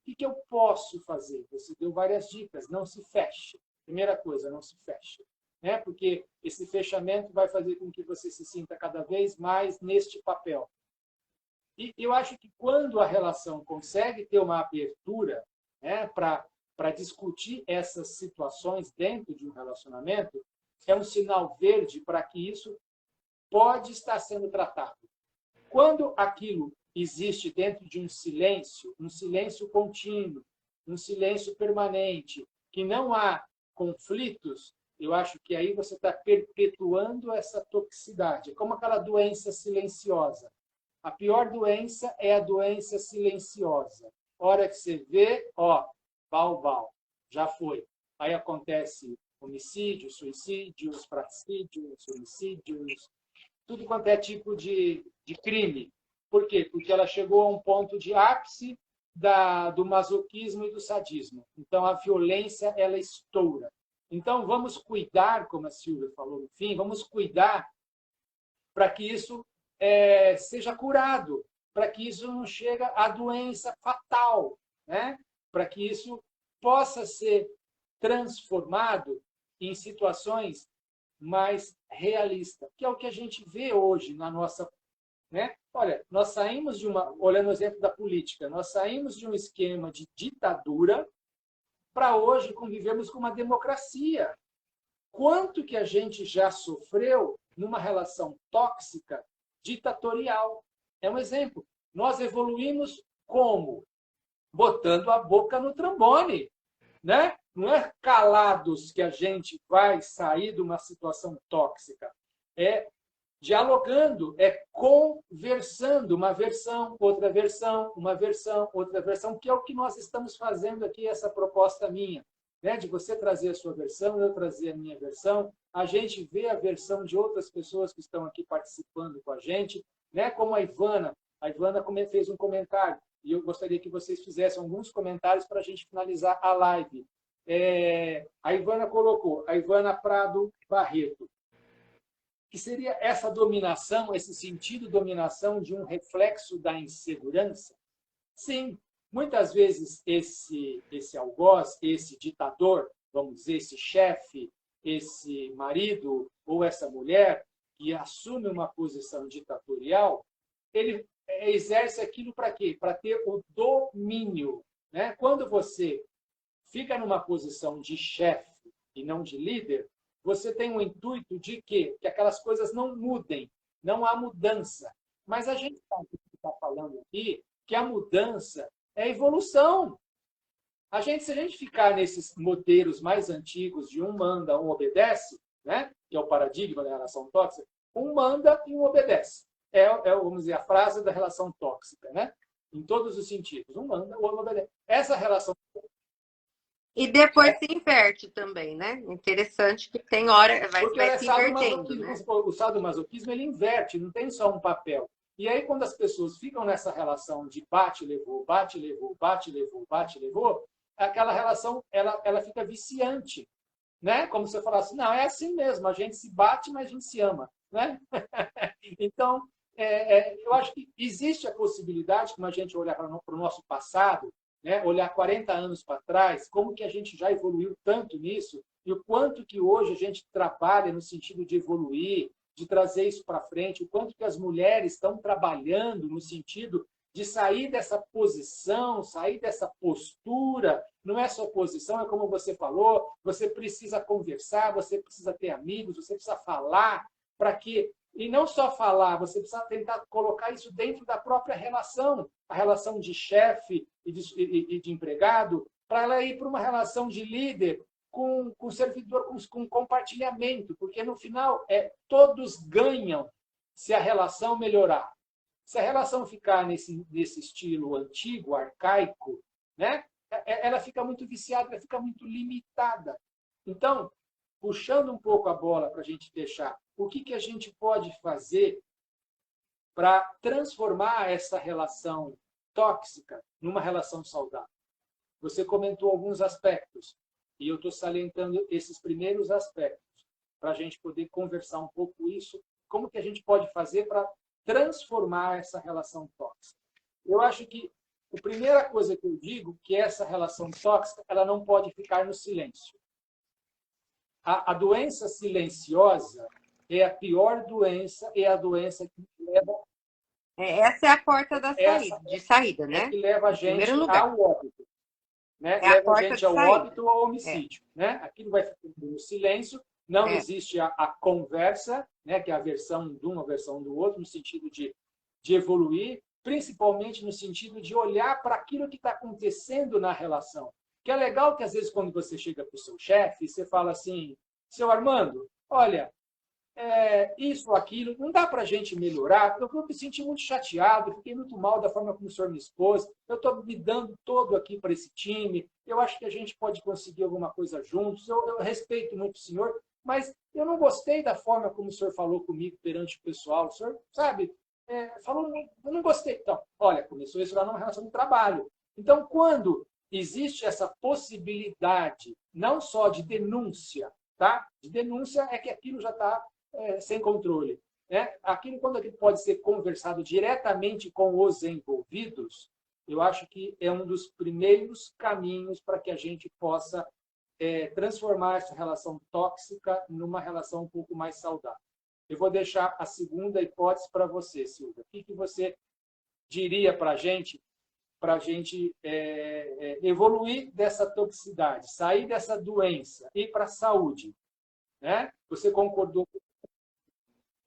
O que eu posso fazer? Você deu várias dicas. Não se feche. Primeira coisa, não se feche. Né? Porque esse fechamento vai fazer com que você se sinta cada vez mais neste papel. E eu acho que quando a relação consegue ter uma abertura, né, para discutir essas situações dentro de um relacionamento, é um sinal verde para que isso pode estar sendo tratado. Quando aquilo existe dentro de um silêncio contínuo, um silêncio permanente, que não há conflitos, eu acho que aí você está perpetuando essa toxicidade. É como aquela doença silenciosa. A pior doença é a doença silenciosa. Hora que você vê, bau, já foi. Aí acontece homicídios, suicídios, fratricídios, homicídios, tudo quanto é tipo de crime. Por quê? Porque ela chegou a um ponto de ápice do masoquismo e do sadismo. Então, a violência, ela estoura. Então, vamos cuidar, como a Silvia falou no fim, vamos cuidar para que isso seja curado, para que isso não chegue à doença fatal, né? Para que isso possa ser transformado em situações mais realistas, que é o que a gente vê hoje na nossa... Né? Olha, nós saímos olhando o exemplo da política, nós saímos de um esquema de ditadura para hoje convivermos com uma democracia. Quanto que a gente já sofreu numa relação tóxica ditatorial? É um exemplo. Nós evoluímos como? Botando a boca no trombone, né? Não é calados que a gente vai sair de uma situação tóxica. É dialogando, é conversando, uma versão, outra versão, uma versão, outra versão, que é o que nós estamos fazendo aqui, essa proposta minha, né? De você trazer a sua versão, eu trazer a minha versão, a gente vê a versão de outras pessoas que estão aqui participando com a gente, né? Como a Ivana fez um comentário, e eu gostaria que vocês fizessem alguns comentários para a gente finalizar a live. A Ivana colocou, a Ivana Prado Barreto, que seria essa dominação, esse sentido de dominação de um reflexo da insegurança? Sim, muitas vezes esse algoz, esse ditador, vamos dizer, esse chefe, esse marido ou essa mulher, e assume uma posição ditatorial, ele exerce aquilo para quê? Para ter o domínio, né? Quando você fica numa posição de chefe e não de líder, você tem o intuito de quê? Que aquelas coisas não mudem, não há mudança. Mas a gente está falando aqui que a mudança é evolução. Se a gente ficar nesses modelos mais antigos de um manda, um obedece, né? Que é o paradigma da relação tóxica, um manda e um obedece. Vamos dizer, a frase da relação tóxica, né? Em todos os sentidos. Um manda, o outro obedece. Essa relação... E depois se inverte também, né? Interessante que tem hora, vai se invertendo, né? O sadomasoquismo, ele inverte, não tem só um papel. E aí, quando as pessoas ficam nessa relação de bate, levou, bate, levou, bate, levou, bate, levou, aquela relação, ela fica viciante, né? Como se eu falasse, não, é assim mesmo, a gente se bate, mas a gente se ama, né? Então, eu acho que existe a possibilidade, como a gente olhar para o nosso passado, né? Olhar 40 anos para trás, como que a gente já evoluiu tanto nisso, e o quanto que hoje a gente trabalha no sentido de evoluir, de trazer isso para frente, o quanto que as mulheres estão trabalhando no sentido de sair dessa posição, sair dessa postura. Não é só posição, é como você falou, você precisa conversar, você precisa ter amigos, você precisa falar para que... E não só falar, você precisa tentar colocar isso dentro da própria relação, a relação de chefe e de empregado, para ela ir para uma relação de líder com servidor, com compartilhamento, porque no final todos ganham se a relação melhorar. Se a relação ficar nesse estilo antigo, arcaico, né, ela fica muito viciada, ela fica muito limitada. Então, puxando um pouco a bola para a gente fechar, o que a gente pode fazer para transformar essa relação tóxica numa relação saudável? Você comentou alguns aspectos, e eu estou salientando esses primeiros aspectos, para a gente poder conversar um pouco isso, como que a gente pode fazer para transformar essa relação tóxica. Eu acho que a primeira coisa que eu digo que essa relação tóxica ela não pode ficar no silêncio. A doença silenciosa é a pior doença, é a doença que leva... Essa é a porta de saída, né? É que leva a gente ao óbito. Né? Leva a gente ao óbito ou ao homicídio. Né? Aquilo vai ficando no silêncio, não existe a conversa, né? Que é a versão de um, a versão do outro, no sentido de evoluir, principalmente no sentido de olhar para aquilo que está acontecendo na relação. Que é legal que, às vezes, quando você chega para o seu chefe, você fala assim, seu Armando, olha, isso, aquilo, não dá para a gente melhorar, porque eu me senti muito chateado, fiquei muito mal da forma como o senhor me expôs, eu estou me dando todo aqui para esse time, eu acho que a gente pode conseguir alguma coisa juntos, eu respeito muito o senhor, mas eu não gostei da forma como o senhor falou comigo perante o pessoal, o senhor, sabe, falou, eu não gostei. Então, olha, começou isso lá numa relação de trabalho. Então, quando existe essa possibilidade, não só de denúncia, tá? De denúncia é que aquilo já está sem controle. Né? Quando aquilo pode ser conversado diretamente com os envolvidos, eu acho que é um dos primeiros caminhos para que a gente possa transformar essa relação tóxica numa relação um pouco mais saudável. Eu vou deixar a segunda hipótese para você, Silvia. O que você diria para a gente evoluir dessa toxicidade, sair dessa doença, ir para a saúde? Né? Você concordou?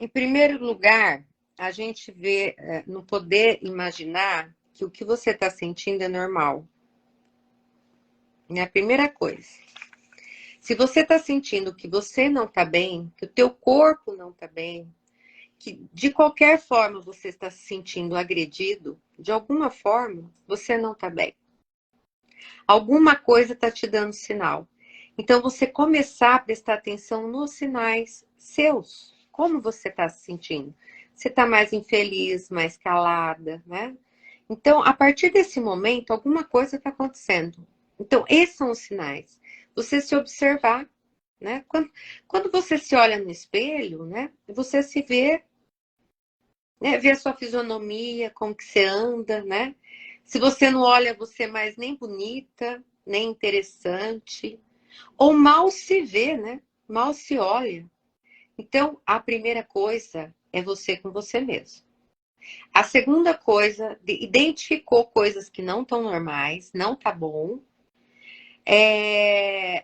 Em primeiro lugar, a gente vê, não poder imaginar que o que você está sentindo é normal. É a primeira coisa. Se você está sentindo que você não está bem, que o teu corpo não está bem, que de qualquer forma você está se sentindo agredido, de alguma forma você não está bem. Alguma coisa está te dando sinal. Então, você começar a prestar atenção nos sinais seus. Como você está se sentindo? Você está mais infeliz, mais calada, né? Então, a partir desse momento, alguma coisa está acontecendo. Então, esses são os sinais. Você se observar, né? Quando você se olha no espelho, né? Você se vê, né? Vê a sua fisionomia, como que você anda, né? Se você não olha, você é mais nem bonita, nem interessante, ou mal se vê, né? Mal se olha. Então, a primeira coisa é você com você mesmo. A segunda coisa, identificou coisas que não estão normais, não tá bom.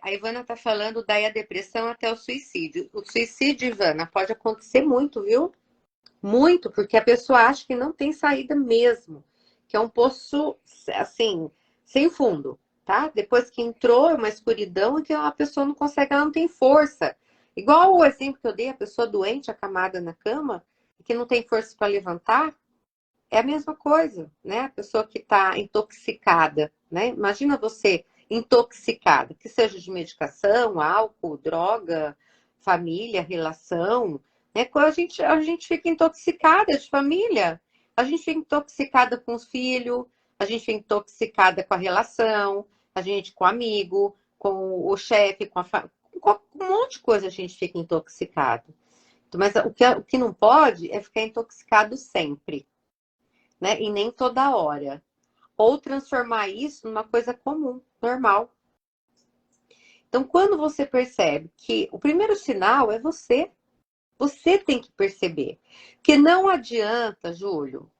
A Ivana tá falando daí a depressão até o suicídio. O suicídio, Ivana, pode acontecer muito, viu? Muito, porque a pessoa acha que não tem saída mesmo, que é um poço, assim, sem fundo, tá? Depois que entrou, é uma escuridão e que a pessoa não consegue, ela não tem força. Igual o exemplo que eu dei, a pessoa doente, acamada na cama, que não tem força para levantar, é a mesma coisa, né? A pessoa que está intoxicada, né? Imagina você intoxicada, que seja de medicação, álcool, droga, família, relação, né? Quando a gente fica intoxicada de família, a gente fica intoxicada com os filhos, a gente fica intoxicada com a relação, a gente com o amigo, com o chefe, com um monte de coisa a gente fica intoxicado. Mas o que não pode é ficar intoxicado sempre, né? E nem toda hora. Ou transformar isso numa coisa comum, normal. Então, quando você percebe que o primeiro sinal é você tem que perceber. Porque não adianta, Júlio,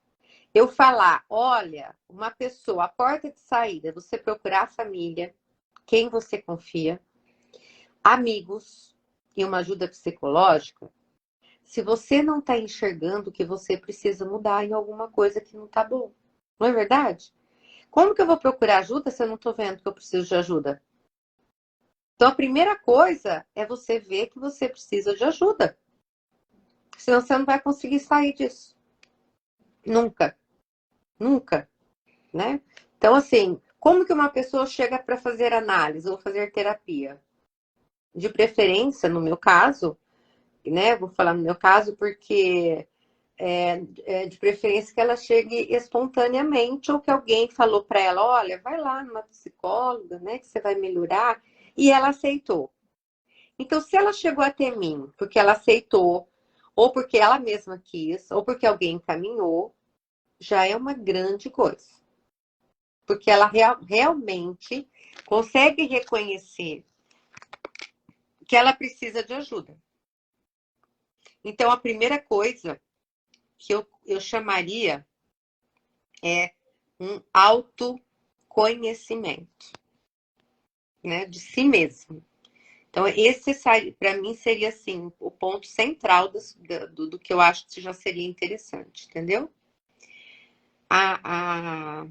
eu falar, olha, uma pessoa, a porta de saída, você procurar a família, quem você confia, amigos e uma ajuda psicológica, se você não está enxergando que você precisa mudar em alguma coisa que não está bom. Não é verdade? Como que eu vou procurar ajuda se eu não estou vendo que eu preciso de ajuda? Então, a primeira coisa é você ver que você precisa de ajuda. Senão você não vai conseguir sair disso. Nunca. Nunca. Né? Então, assim, como que uma pessoa chega para fazer análise ou fazer terapia? De preferência, no meu caso, né? Vou falar no meu caso porque de preferência que ela chegue espontaneamente ou que alguém falou para ela, olha, vai lá numa psicóloga, né, que você vai melhorar, e ela aceitou. Então, se ela chegou até mim porque ela aceitou, ou porque ela mesma quis, ou porque alguém encaminhou, já é uma grande coisa. Porque ela realmente consegue reconhecer que ela precisa de ajuda. Então, a primeira coisa que eu chamaria é um autoconhecimento, né, de si mesmo. Então, esse para mim seria assim o ponto central do que eu acho que já seria interessante, entendeu? A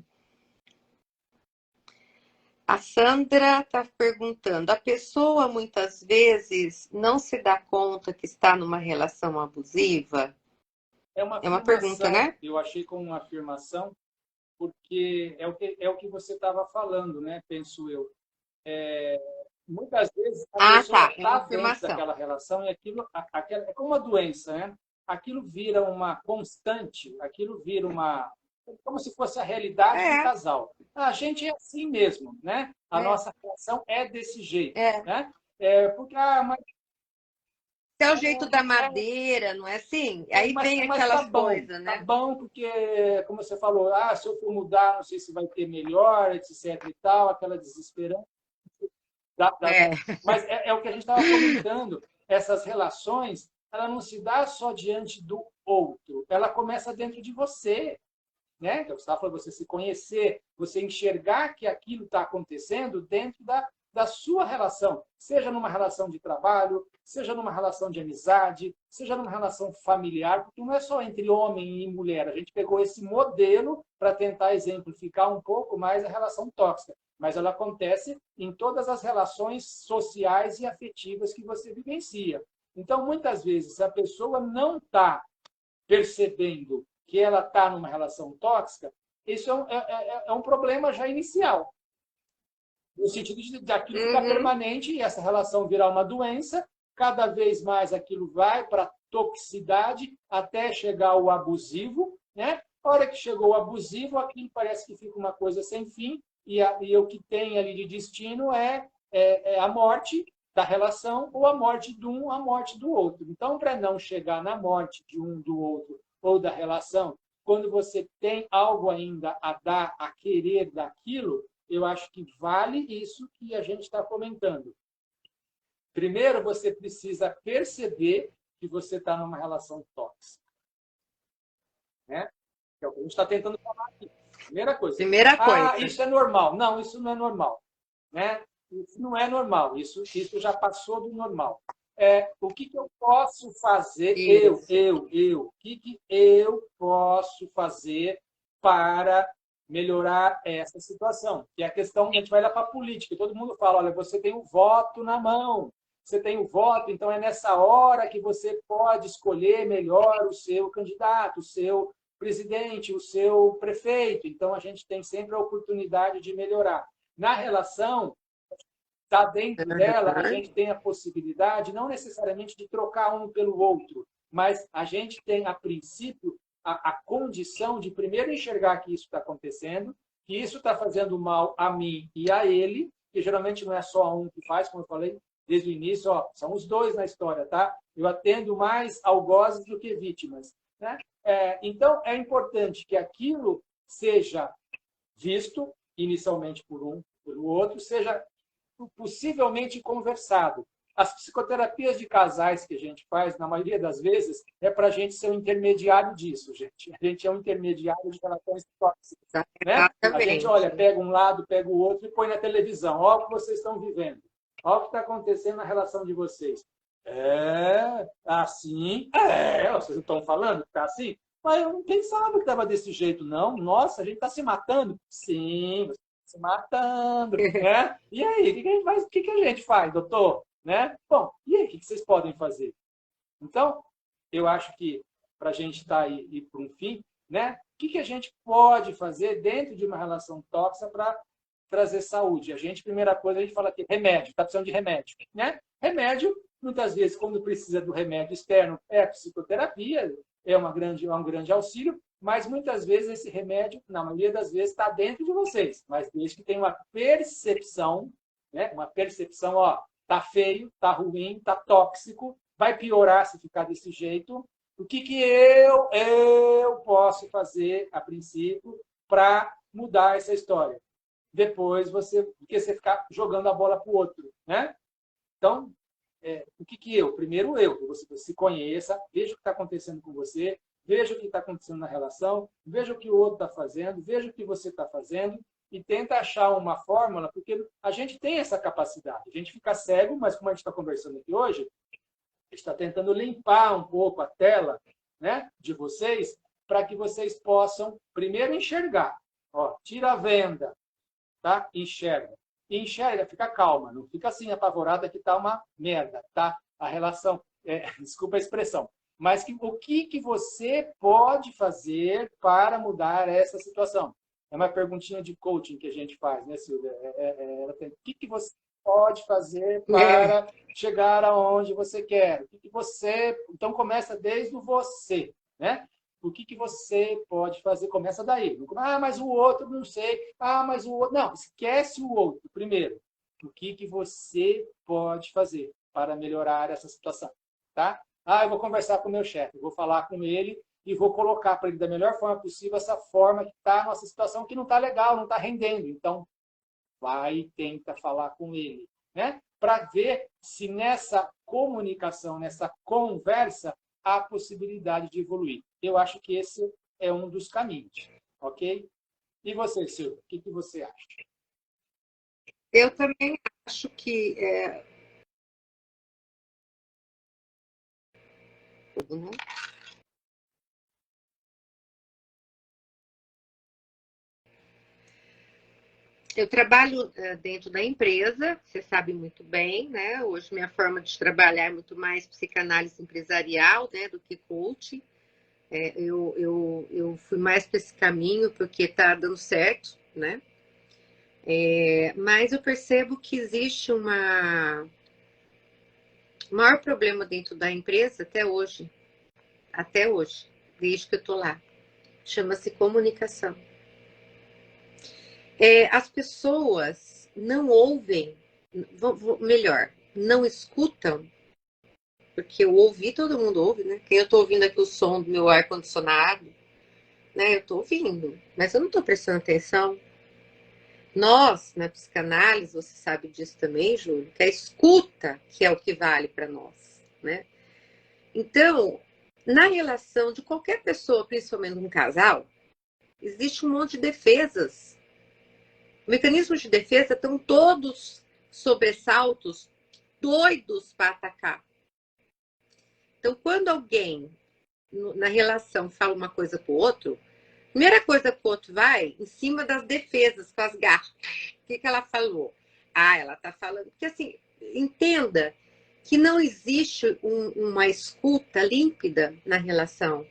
Sandra está perguntando: a pessoa muitas vezes não se dá conta que está numa relação abusiva? É uma É uma pergunta, afirmação, né? eu achei como uma afirmação, porque é o que você estava falando, né? Penso eu. Muitas vezes a Ah, pessoa tá. É uma está dentro afirmação. daquela relação e é como uma doença, né? Aquilo vira uma constante, aquilo vira uma como se fosse a realidade do É, casal. A gente é assim mesmo, né? A é, nossa relação é desse jeito, é. né? Porque mas, É o jeito da madeira, não é assim? Aí vem mas aquelas coisas, tá né? bom, porque como você falou, se eu for mudar, não sei se vai ter melhor, etc e tal, aquela desesperança. Da, da, É. mas é o que a gente estava comentando. Essas relações, ela não se dá só diante do outro, ela começa dentro de você, né? Então, você estava falando, você se conhecer, você enxergar que aquilo está acontecendo dentro da sua relação, seja numa relação de trabalho, seja numa relação de amizade, seja numa relação familiar, porque não é só entre homem e mulher. A gente pegou esse modelo para tentar exemplificar um pouco mais a relação tóxica, mas ela acontece em todas as relações sociais e afetivas que você vivencia. Então, muitas vezes, se a pessoa não está percebendo que ela está numa relação tóxica, isso é um problema já inicial. No sentido de aquilo ficar Uhum. permanente e essa relação virar uma doença, cada vez mais aquilo vai para a toxicidade até chegar ao abusivo, né? A hora que chegou o abusivo, aquilo parece que fica uma coisa sem fim e o que tem ali de destino é a morte da relação ou a morte de um, a morte do outro. Então, para não chegar na morte de um do outro ou da relação, quando você tem algo ainda a dar, a querer daquilo, eu acho que vale isso que a gente está comentando. Primeiro, você precisa perceber que você está numa relação tóxica? Né? Que é o que a gente está tentando falar aqui. Primeira coisa. Primeira coisa. Isso é normal. Não, isso não é normal. Né? Isso não é normal. Isso já passou do normal. O que eu posso fazer? O que eu posso fazer para melhorar essa situação? Que é a questão, a gente vai lá para a política. Todo mundo fala, olha, você tem o voto na mão. Você tem o voto, então é nessa hora que você pode escolher melhor o seu candidato, o seu presidente, o seu prefeito. Então, a gente tem sempre a oportunidade de melhorar. Na relação, está dentro dela, a gente tem a possibilidade, não necessariamente de trocar um pelo outro, mas a gente tem, a princípio, a condição de primeiro enxergar que isso está acontecendo, que isso está fazendo mal a mim e a ele, que geralmente não é só um que faz, como eu falei desde o início, são os dois na história, tá? Eu atendo mais algozes do que vítimas, né? Então, é importante que aquilo seja visto inicialmente por um, pelo outro, seja possivelmente conversado. As psicoterapias de casais que a gente faz, na maioria das vezes, é para a gente ser um intermediário disso, gente. A gente é um intermediário de relações tóxicas. Né? A gente, olha, pega um lado, pega o outro e põe na televisão. Olha o que vocês estão vivendo. Olha o que está acontecendo na relação de vocês. Assim? Vocês não estão falando que está assim? Mas eu não pensava que estava desse jeito, não. Nossa, a gente está se matando? Sim, se matando, né? E aí, o que a gente faz, doutor? Né? Bom, e aí, o que vocês podem fazer? Então, eu acho que, para a gente estar aí e para um fim, né? O que a gente pode fazer dentro de uma relação tóxica para trazer saúde? A gente, primeira coisa, a gente fala aqui, remédio, está precisando de remédio, né? Remédio, muitas vezes, quando precisa do remédio externo, é a psicoterapia, é um grande auxílio, mas muitas vezes esse remédio, na maioria das vezes, está dentro de vocês. Mas desde que tem uma percepção, né? Uma percepção, tá feio, tá ruim, tá tóxico, vai piorar se ficar desse jeito. O que eu posso fazer, a princípio, para mudar essa história? Depois porque você ficar jogando a bola para o outro, né? Então, o que eu? Primeiro eu, que você se conheça, veja o que está acontecendo com você, veja o que está acontecendo na relação, veja o que o outro está fazendo, veja o que você está fazendo e tenta achar uma fórmula, porque a gente tem essa capacidade. A gente fica cego, mas como a gente está conversando aqui hoje, a gente está tentando limpar um pouco a tela, né, de vocês, para que vocês possam primeiro enxergar. Tira a venda, tá? Enxerga. E enxerga, fica calma, não fica assim apavorada que tá uma merda, tá? A relação, desculpa a expressão, mas o que você pode fazer para mudar essa situação? É uma perguntinha de coaching que a gente faz, né, Silvia? O que você pode fazer para chegar aonde você quer? Então, começa desde o você, né? O que você pode fazer? Começa daí. Mas o outro, não sei. Mas o outro... Não, esquece o outro primeiro. O que você pode fazer para melhorar essa situação, tá? Eu vou conversar com o meu chefe, vou falar com ele e vou colocar para ele da melhor forma possível essa forma que está a nossa situação, que não está legal, não está rendendo. Então, vai e tenta falar com ele, né? Para ver se nessa comunicação, nessa conversa, há possibilidade de evoluir. Eu acho que esse é um dos caminhos, ok? E você, Silvia, o que você acha? Eu também acho que... Eu trabalho dentro da empresa, você sabe muito bem, né? Hoje minha forma de trabalhar é muito mais psicanálise empresarial, né, do que coaching. Eu fui mais para esse caminho porque está dando certo, né? Mas eu percebo que existe o maior problema dentro da empresa até hoje, desde que eu estou lá. Chama-se comunicação. As pessoas não ouvem, melhor, não escutam, porque eu ouvi, todo mundo ouve, né? Quem eu estou ouvindo aqui o som do meu ar-condicionado, né? Eu estou ouvindo, mas eu não estou prestando atenção. Nós, na psicanálise, você sabe disso também, Júlio, que a escuta que é o que vale para nós, né? Então, na relação de qualquer pessoa, principalmente um casal, existe um monte de defesas. Mecanismos de defesa estão todos sobressaltos, doidos para atacar. Então, quando alguém na relação fala uma coisa para o outro, a primeira coisa que o outro vai em cima das defesas, com as garras. O que ela falou? Ah, ela está falando. Porque assim, entenda que não existe uma escuta límpida na relação.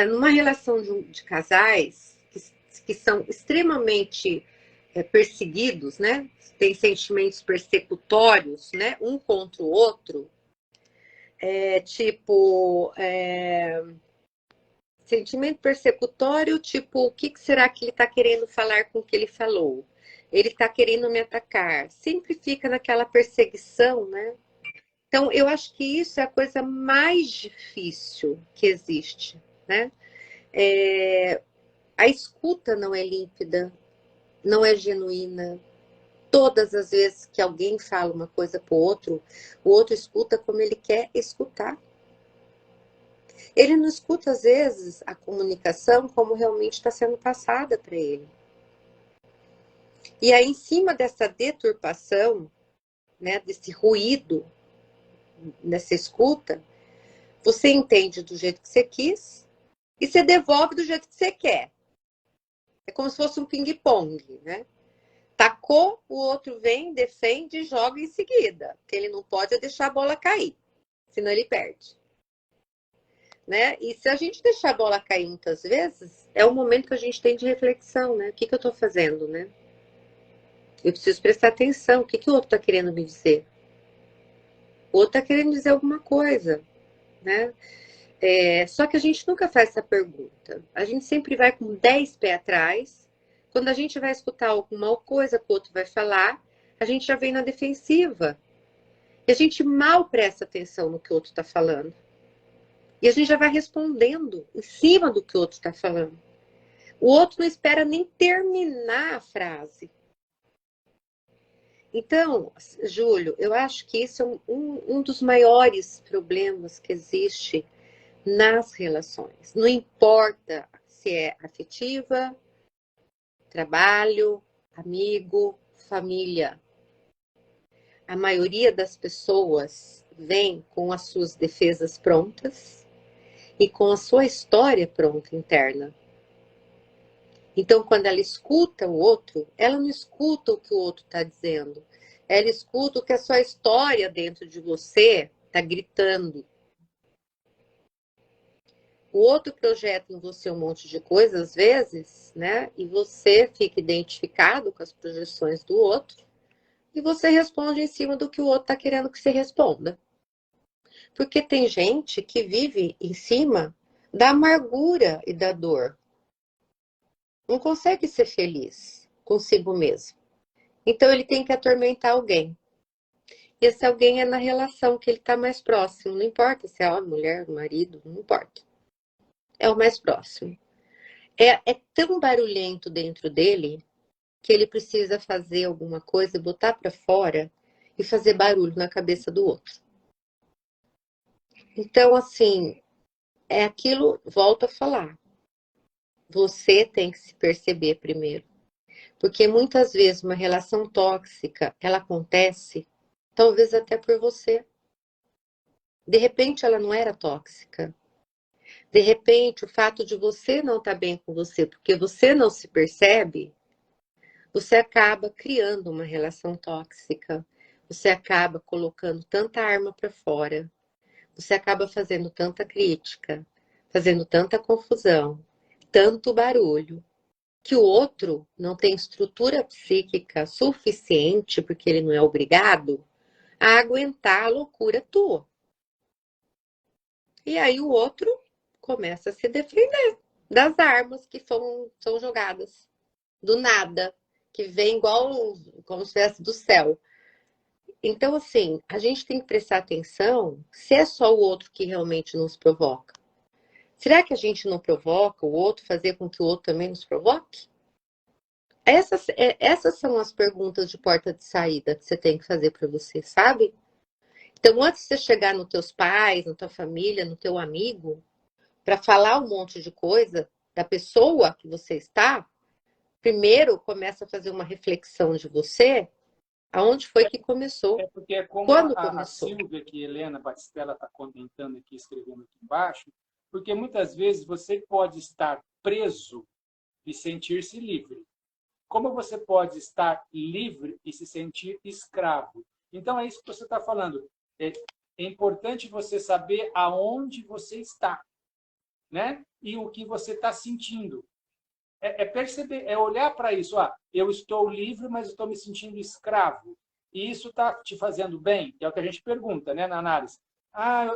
Numa relação de casais que são extremamente perseguidos, né? Tem sentimentos persecutórios, né? Um contra o outro. Sentimento persecutório, tipo, o que será que ele está querendo falar com o que ele falou? Ele está querendo me atacar. Sempre fica naquela perseguição, né? Então, eu acho que isso é a coisa mais difícil que existe, né? A escuta não é límpida, não é genuína. Todas as vezes que alguém fala uma coisa para o outro escuta como ele quer escutar. Ele não escuta, às vezes, a comunicação como realmente está sendo passada para ele. E aí, em cima dessa deturpação, né, desse ruído, nessa escuta, você entende do jeito que você quis e você devolve do jeito que você quer. É como se fosse um ping-pong, né? Tacou, o outro vem, defende e joga em seguida. Porque ele não pode deixar a bola cair, senão ele perde. Né? E se a gente deixar a bola cair muitas vezes, é o momento que a gente tem de reflexão, né? O que eu estou fazendo, né? Eu preciso prestar atenção. O que o outro está querendo me dizer? O outro está querendo dizer alguma coisa, né? Só que a gente nunca faz essa pergunta. A gente sempre vai com 10 pés atrás. Quando a gente vai escutar alguma coisa que o outro vai falar, a gente já vem na defensiva. E a gente mal presta atenção no que o outro está falando. E a gente já vai respondendo em cima do que o outro está falando. O outro não espera nem terminar a frase. Então, Júlio, eu acho que isso é um dos maiores problemas que existe nas relações. Não importa se é afetiva, trabalho, amigo, família. A maioria das pessoas vem com as suas defesas prontas e com a sua história pronta interna. Então, quando ela escuta o outro, ela não escuta o que o outro está dizendo. Ela escuta o que a sua história dentro de você está gritando. O outro projeta em você um monte de coisas, às vezes, né? E você fica identificado com as projeções do outro. E você responde em cima do que o outro está querendo que você responda. Porque tem gente que vive em cima da amargura e da dor. Não consegue ser feliz consigo mesmo. Então ele tem que atormentar alguém. E esse alguém é na relação que ele está mais próximo. Não importa se é homem, mulher, marido, não importa. É o mais próximo. É tão barulhento dentro dele que ele precisa fazer alguma coisa, botar para fora e fazer barulho na cabeça do outro. Então, assim, é aquilo, volto a falar. Você tem que se perceber primeiro. Porque muitas vezes uma relação tóxica, ela acontece, talvez até por você. De repente ela não era tóxica. De repente o fato de você não estar bem com você, porque você não se percebe, você acaba criando uma relação tóxica. Você acaba colocando tanta arma para fora. Você acaba fazendo tanta crítica, fazendo tanta confusão, tanto barulho, que o outro não tem estrutura psíquica suficiente, porque ele não é obrigado, a aguentar a loucura tua. E aí o outro começa a se defender das armas que são jogadas do nada, que vem igual como se viesse do céu. Então, assim, a gente tem que prestar atenção se é só o outro que realmente nos provoca. Será que a gente não provoca o outro, fazer com que o outro também nos provoque? Essas são as perguntas de porta de saída que você tem que fazer para você, sabe? Então, antes de você chegar nos teus pais, na tua família, no teu amigo, para falar um monte de coisa da pessoa que você está, primeiro começa a fazer uma reflexão de você, aonde foi que começou, porque como quando a começou. Silvia, que Helena Batistella está comentando aqui, escrevendo aqui embaixo, porque muitas vezes você pode estar preso e sentir-se livre. Como você pode estar livre e se sentir escravo? Então, é isso que você está falando. É importante você saber aonde você está, né? E o que você está sentindo. É perceber, é olhar para isso. Eu estou livre, mas estou me sentindo escravo. E isso está te fazendo bem? Que é o que a gente pergunta, né, na análise.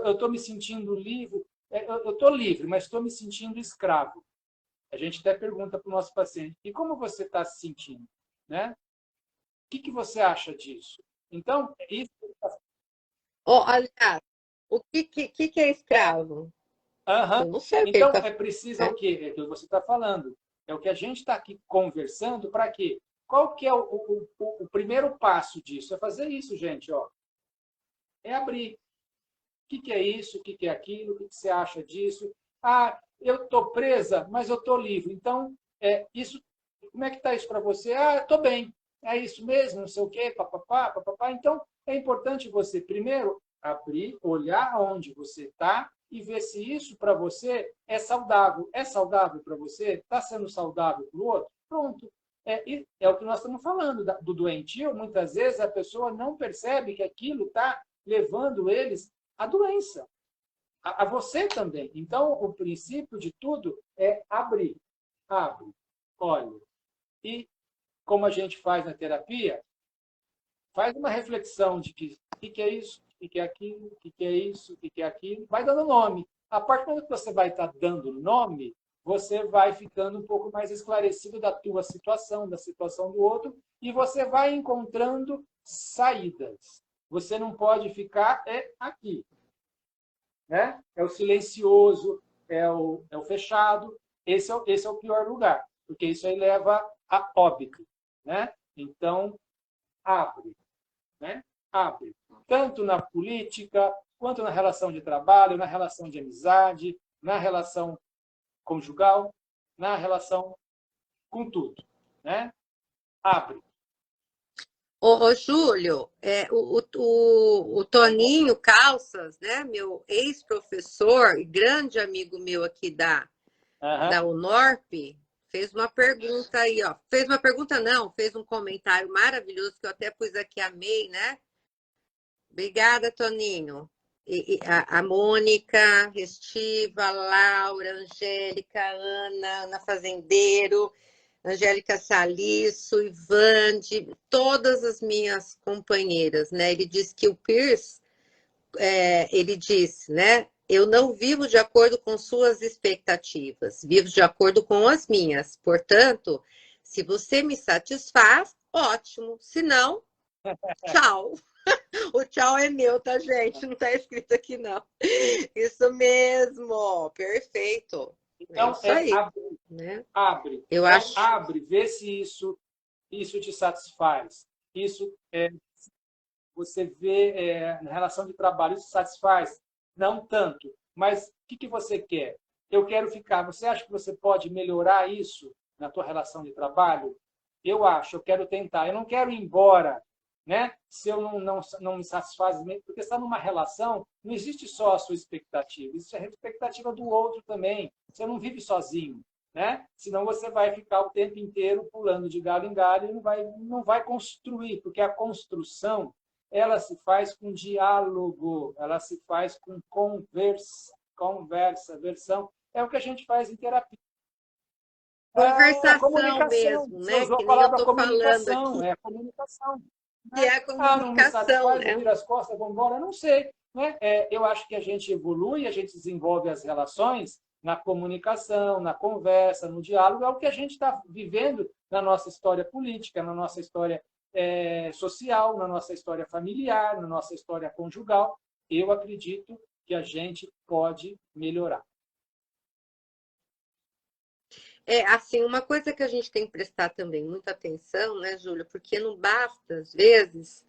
Eu estou me sentindo livre. Eu estou livre, mas estou me sentindo escravo. A gente até pergunta para o nosso paciente, e como você está se sentindo? Né? O que você acha disso? Então, isso... Aliás, o que é escravo? Uhum. Eu não sei o que ele Então, está é preciso o quê? É o que você está falando. É o que a gente está aqui conversando para quê? Qual que é o primeiro passo disso? É fazer isso, gente. Ó. É abrir. O que é isso? O que é aquilo? O que você acha disso? Eu estou presa, mas eu estou livre. Então, isso, como é que está isso para você? Estou bem. É isso mesmo, não sei o quê, papapá, papapá. Então, é importante você, primeiro, abrir, olhar onde você está e ver se isso para você é saudável. É saudável para você? Está sendo saudável para o outro? Pronto. É o que nós estamos falando do doentio. Muitas vezes a pessoa não percebe que aquilo está levando eles à doença. A você também. Então, o princípio de tudo é abrir. Abre, olha. E, como a gente faz na terapia, faz uma reflexão de o que é isso, o que é aquilo, o que é isso, o que é aquilo. Vai dando nome. A partir do momento que você vai estar dando nome, você vai ficando um pouco mais esclarecido da tua situação, da situação do outro, e você vai encontrando saídas. Você não pode ficar aqui. Né? É o silencioso, é o fechado. Esse é o pior lugar, porque isso aí leva a óbito. Né? Então, abre. Né? Abre. Tanto na política, quanto na relação de trabalho, na relação de amizade, na relação conjugal, na relação com tudo. Né? Abre. Ô, Júlio, o Toninho Calças, né, meu ex-professor e grande amigo meu aqui da UNORP, fez uma pergunta aí, ó. Fez uma pergunta, não, fez um comentário maravilhoso que eu até pus aqui, amei, né? Obrigada, Toninho. A Mônica, Restiva, a Laura, a Angélica, a Ana Fazendeiro, Angélica Saliço, Ivande, todas as minhas companheiras, né? Ele disse que o Pierce, ele disse, né? Eu não vivo de acordo com suas expectativas, vivo de acordo com as minhas. Portanto, se você me satisfaz, ótimo. Se não, tchau. O tchau é meu, tá, gente? Não tá escrito aqui, não. Isso mesmo, perfeito. Então, Isso aí. abrir. Né? Abre. Eu Então, acho. abre, vê se isso te satisfaz. Isso você vê na relação de trabalho, isso satisfaz? Não tanto. Mas o que você quer? Eu quero ficar. Você acha que você pode melhorar isso na tua relação de trabalho? Eu acho, eu quero tentar. Eu não quero ir embora, né? Se eu não me satisfaz, porque está numa relação, não existe só a sua expectativa, isso é a expectativa do outro também. Você não vive sozinho, né? Senão você vai ficar o tempo inteiro pulando de galho em galho e não vai construir, porque a construção ela se faz com diálogo, ela se faz com conversa, versão. É o que a gente faz em terapia. Conversação Comunicação. mesmo, Você né? usou a Que nem eu palavra tô falando comunicação. aqui. É comunicação. Que Né? é a Não me comunicação, satisfaz, eu né? viro as costas, vou embora. Não sei. Né? Eu acho que a gente evolui, a gente desenvolve as relações na comunicação, na conversa, no diálogo. É o que a gente está vivendo na nossa história política, na nossa história social, na nossa história familiar, na nossa história conjugal. Eu acredito que a gente pode melhorar. Assim, uma coisa que a gente tem que prestar também muita atenção, né, Júlia? Porque não basta, às vezes,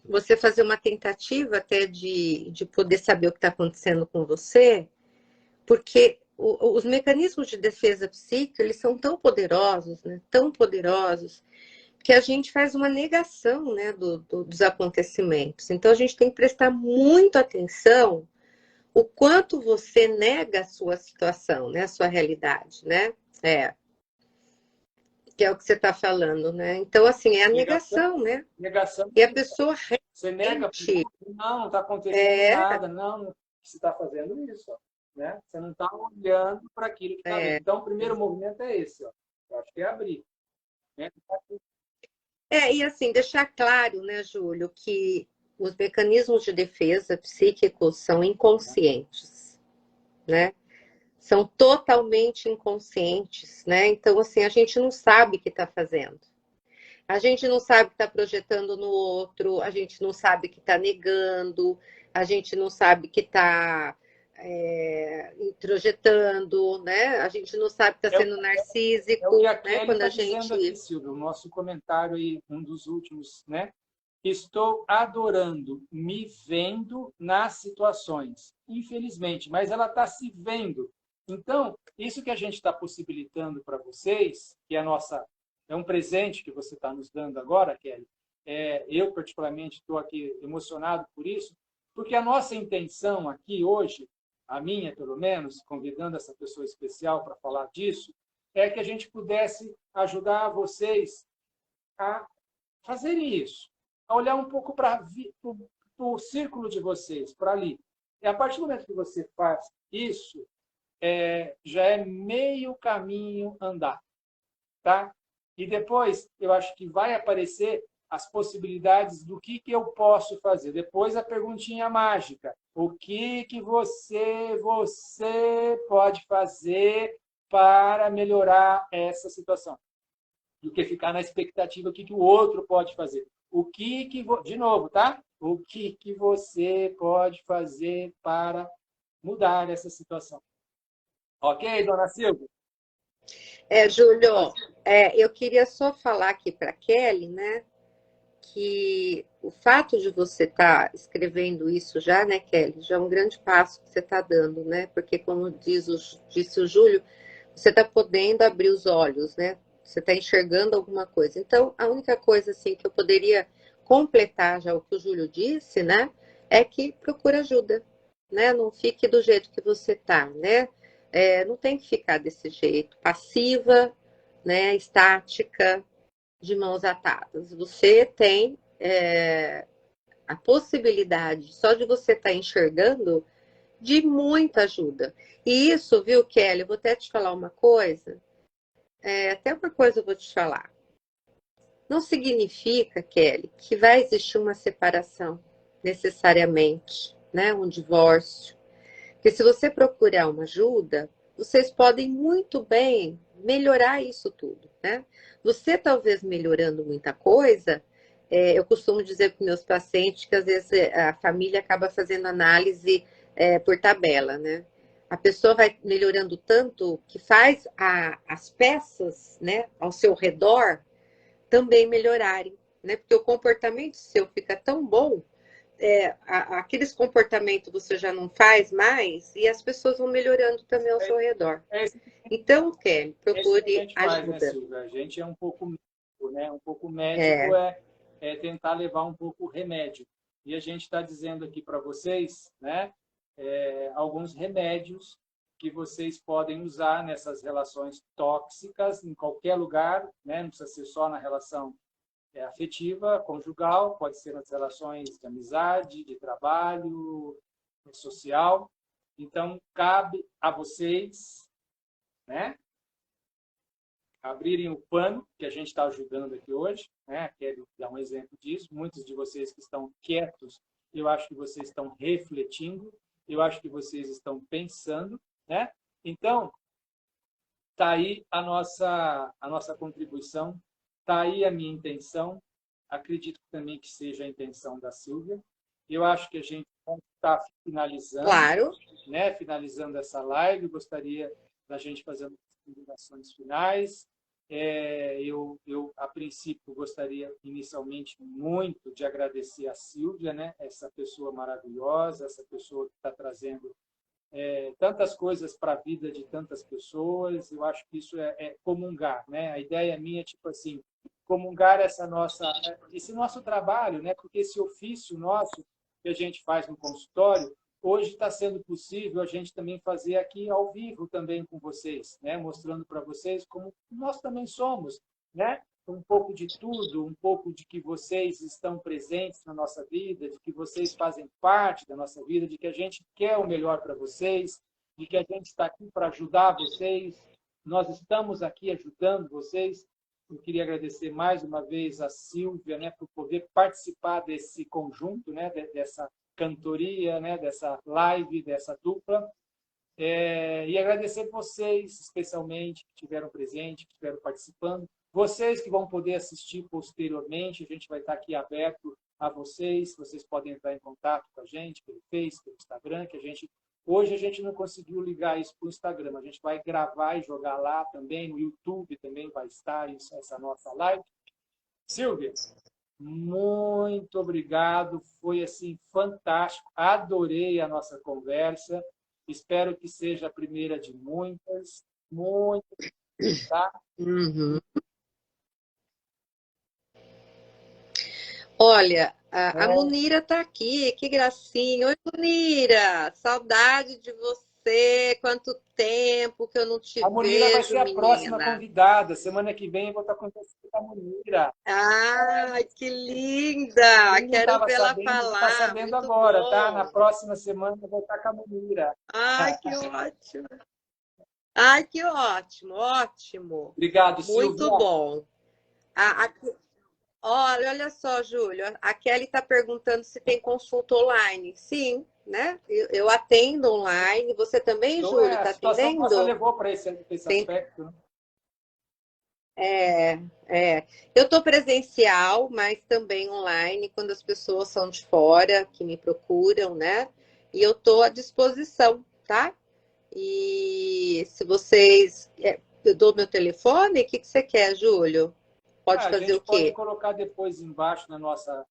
você fazer uma tentativa até de poder saber o que está acontecendo com você, porque os mecanismos de defesa psíquica, eles são tão poderosos, né? Tão poderosos, que a gente faz uma negação, né, dos acontecimentos. Então, a gente tem que prestar muito atenção o quanto você nega a sua situação, né, a sua realidade, né? Que é o que você está falando, né? Então, assim, é a negação, né? Negação. E a pessoa Você nega, realmente... não está acontecendo nada, não, você está fazendo isso, ó, né? Você não está olhando para aquilo que está vendo. Então, o primeiro movimento é esse, ó. Eu acho que é abrir. Né? E assim, deixar claro, né, Júlio, que os mecanismos de defesa psíquicos são inconscientes, né? São totalmente inconscientes, né? Então, assim, a gente não sabe o que está fazendo. A gente não sabe que está projetando no outro, a gente não sabe que está negando, a gente não sabe que está introjetando, né? A gente não sabe que está sendo narcísico, é o que a né? Kelly Quando está a dizendo gente... aqui, Silvio, o nosso comentário aí, um dos últimos, né? Estou adorando, me vendo nas situações, infelizmente, mas ela está se vendo. Então, isso que a gente está possibilitando para vocês, que é um presente que você está nos dando agora, Kelly. Eu, particularmente, estou aqui emocionado por isso, porque a nossa intenção aqui hoje, a minha, pelo menos, convidando essa pessoa especial para falar disso, é que a gente pudesse ajudar vocês a fazerem isso, a olhar um pouco para o círculo de vocês, para ali. E a partir do momento que você faz isso, já é meio caminho andar, tá? E depois, eu acho que vai aparecer as possibilidades do que eu posso fazer. Depois, a perguntinha mágica. O que você pode fazer para melhorar essa situação? Do que ficar na expectativa do que o outro pode fazer. De novo, tá? O que você pode fazer para mudar essa situação? Ok, dona Silvia? Júlio, eu queria só falar aqui para Kelly, né, que o fato de você estar escrevendo isso já, né, Kelly, já é um grande passo que você está dando, né, porque como disse o Júlio, você está podendo abrir os olhos, né, você está enxergando alguma coisa. Então, a única coisa, assim, que eu poderia completar já o que o Júlio disse, né, é que procura ajuda, né, não fique do jeito que você está, né, não tem que ficar desse jeito, passiva, né, estática, de mãos atadas. Você tem a possibilidade, só de você estar enxergando, de muita ajuda. E isso, viu, Kelly? Eu vou até te falar uma coisa. Até uma coisa eu vou te falar. Não significa, Kelly, que vai existir uma separação necessariamente, né? Um divórcio. Porque se você procurar uma ajuda, vocês podem muito bem melhorar isso tudo, né? Você talvez melhorando muita coisa, eu costumo dizer para meus pacientes que às vezes a família acaba fazendo análise por tabela, né? A pessoa vai melhorando tanto que faz as peças, né, ao seu redor também melhorarem, né? Porque o comportamento seu fica tão bom, aqueles comportamentos você já não faz mais e as pessoas vão melhorando também ao seu redor. É isso Então, Kelly, que a procure gente faz, né, ajuda. Silvia? A gente é um pouco médico, né? Um pouco médico tentar levar um pouco o remédio. E a gente está dizendo aqui para vocês, né, alguns remédios que vocês podem usar nessas relações tóxicas em qualquer lugar, né? Não precisa ser só na relação afetiva, conjugal, pode ser nas relações de amizade, de trabalho, social. Então, cabe a vocês, né, abrirem o pano, que a gente está ajudando aqui hoje, né? Quero dar um exemplo disso. Muitos de vocês que estão quietos, eu acho que vocês estão refletindo, eu acho que vocês estão pensando, né? Então, está aí a nossa contribuição, está aí a minha intenção, acredito também que seja a intenção da Silvia. Eu acho que a gente está finalizando, Claro. né? Finalizando essa live, gostaria da gente fazer as considerações finais. A princípio, gostaria inicialmente muito de agradecer a Sílvia, né? Essa pessoa maravilhosa, essa pessoa que está trazendo tantas coisas para a vida de tantas pessoas. Eu acho que isso é comungar, né? A ideia minha é, tipo assim, comungar esse nosso trabalho, né? Porque esse ofício nosso que a gente faz no consultório, hoje está sendo possível a gente também fazer aqui ao vivo também com vocês, né? Mostrando para vocês como nós também somos, né? Um pouco de tudo, um pouco de que vocês estão presentes na nossa vida, de que vocês fazem parte da nossa vida, de que a gente quer o melhor para vocês, de que a gente está aqui para ajudar vocês, nós estamos aqui ajudando vocês. Eu queria agradecer mais uma vez a Sílvia, né, por poder participar desse conjunto, né, dessa cantoria, né, dessa live, dessa dupla. E agradecer vocês, especialmente, que estiveram presentes, que estiveram participando. Vocês que vão poder assistir posteriormente, a gente vai estar aqui aberto a vocês. Vocês podem entrar em contato com a gente pelo Facebook, pelo Instagram, que hoje a gente não conseguiu ligar isso para o Instagram. A gente vai gravar e jogar lá também, no YouTube também vai estar essa nossa live. Sílvia, muito obrigado. Foi assim fantástico. Adorei a nossa conversa. Espero que seja a primeira de muitas. Muito, tá? Uhum. Olha, a Munira está aqui, que gracinha. Oi, Munira, saudade de você. Quanto tempo que eu não te A Munira vai ser vejo, a próxima menina. convidada. Semana que vem eu vou estar conversando com a Munira. Ai, que linda! Quem não Quero estava vê-la sabendo, está falar. sabendo Muito agora, tá? Na bom. próxima semana eu vou estar com a Munira. Ai, que ótimo. Ai, que ótimo, ótimo. Obrigado, Silvia. Muito bom. A, a- olha só, Júlio, a Kelly está perguntando se tem consulta online. Sim, né? Eu atendo online. Você também, Então, Júlio, a está situação nossa atendendo? levou para esse Tem. aspecto, né? Eu estou presencial, mas também online, quando as pessoas são de fora, que me procuram, né? E eu estou à disposição, tá? E se vocês. Eu dou meu telefone? O que você quer, Júlio? Pode A fazer gente o pode quê? colocar depois embaixo na nossa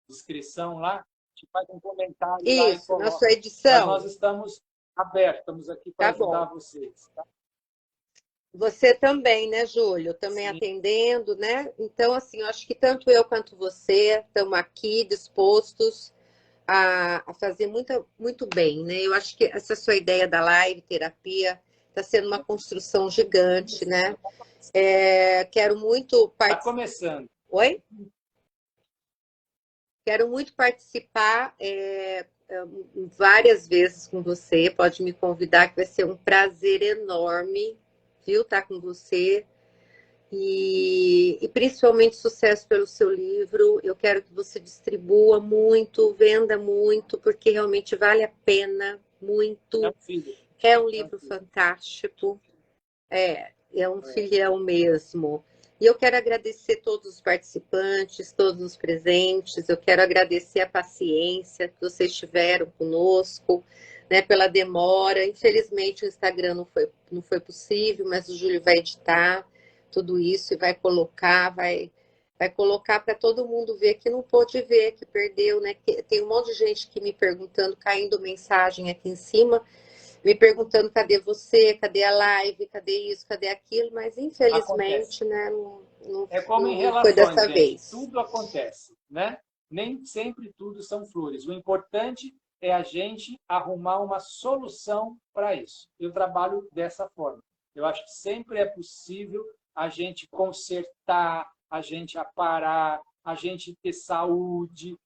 descrição lá, a gente faz um comentário lá e Isso, na coloca. sua Mas nós edição. estamos abertos, estamos aqui para Tá ajudar bom. vocês. Tá? Você também, né, Júlio? Também Sim. atendendo, né? Então, assim, eu acho que tanto eu quanto você estamos aqui dispostos a fazer muito bem, né? Eu acho que essa sua ideia da live terapia está sendo uma construção gigante, né? Quero muito Está participar. começando. Oi? Quero muito participar várias vezes com você. Pode me convidar, que vai ser um prazer enorme, viu? Estar com você. E principalmente sucesso pelo seu livro. Eu quero que você distribua muito, venda muito, porque realmente vale a pena muito. É um filho. É um livro fantástico. É um filhão mesmo. E eu quero agradecer todos os participantes, todos os presentes. Eu quero agradecer a paciência que vocês tiveram conosco, né, pela demora. Infelizmente o Instagram não foi possível, mas o Júlio vai editar tudo isso e vai colocar para todo mundo ver que não pôde ver, que perdeu, né? Tem um monte de gente que me perguntando, caindo mensagem aqui em cima, me perguntando cadê você, cadê a live, cadê isso, cadê aquilo, mas infelizmente, Acontece. né, É como em não foi relações, dessa gente. vez. Tudo acontece, né? Nem sempre tudo são flores. O importante é a gente arrumar uma solução para isso. Eu trabalho dessa forma. Eu acho que sempre é possível a gente consertar, a gente aparar, a gente ter saúde,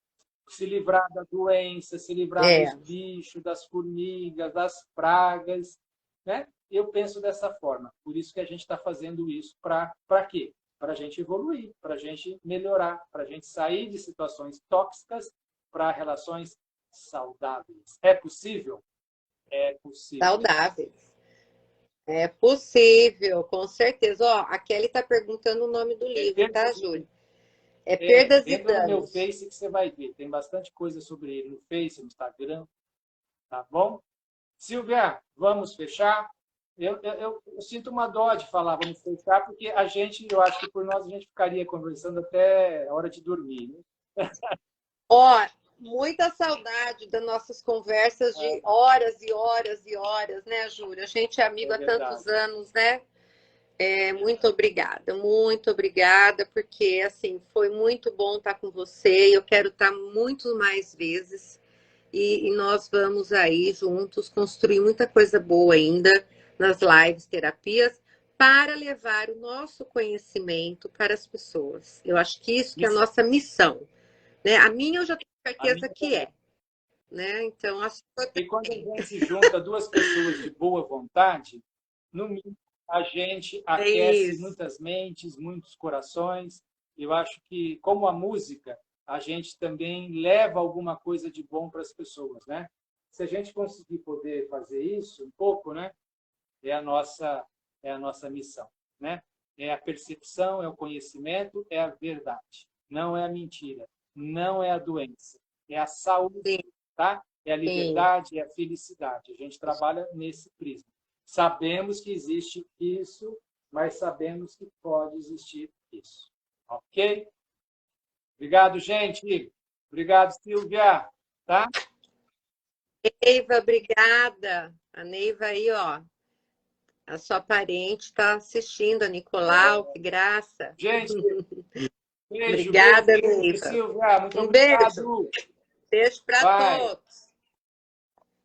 se livrar da doença, se livrar dos bichos, das formigas, das pragas, né? Eu penso dessa forma. Por isso que a gente está fazendo isso. Para quê? Para a gente evoluir, para a gente melhorar, para a gente sair de situações tóxicas para relações saudáveis. É possível? É possível. Saudáveis. É possível, com certeza. Ó, a Kelly está perguntando o nome do livro, tá, Júlio? Perdas e Entra no meu Danos. Face que você vai ver. Tem bastante coisa sobre ele no Face, no Instagram. Tá bom? Silvia, vamos fechar? Eu sinto uma dó de falar, vamos fechar, porque eu acho que por nós a gente ficaria conversando até a hora de dormir, né? Ó, muita saudade das nossas conversas de horas e horas e horas, né, Júlia? A gente é amigo há tantos anos, né? Muito obrigada, porque assim foi muito bom estar com você. Eu quero estar muito mais vezes e nós vamos aí juntos construir muita coisa boa ainda nas lives, terapias, para levar o nosso conhecimento para as pessoas. Eu acho que isso que é a nossa missão, né? A minha eu já tenho certeza que é, né? Então acho que e quando a gente junta duas pessoas de boa vontade, no mínimo, a gente aquece muitas mentes, muitos corações. Eu acho que, como a música, a gente também leva alguma coisa de bom para as pessoas, né? Se a gente conseguir poder fazer isso um pouco, né? É a nossa missão, né? É a percepção, é o conhecimento, é a verdade. Não é a mentira, não é a doença, é a saúde, tá? É a liberdade, é a felicidade. A gente trabalha nesse prisma. Sabemos que existe isso, mas sabemos que pode existir isso. Ok? Obrigado, gente. Obrigado, Silvia. Tá? Neiva, obrigada. A Neiva aí, ó. A sua parente está assistindo, a Nicolau, que graça. Gente, beijo, Obrigada, beijo, Neiva. Silvia. Muito Beijo. obrigado. Beijo para Bye. todos.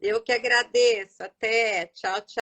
Eu que agradeço. Até. Tchau, tchau.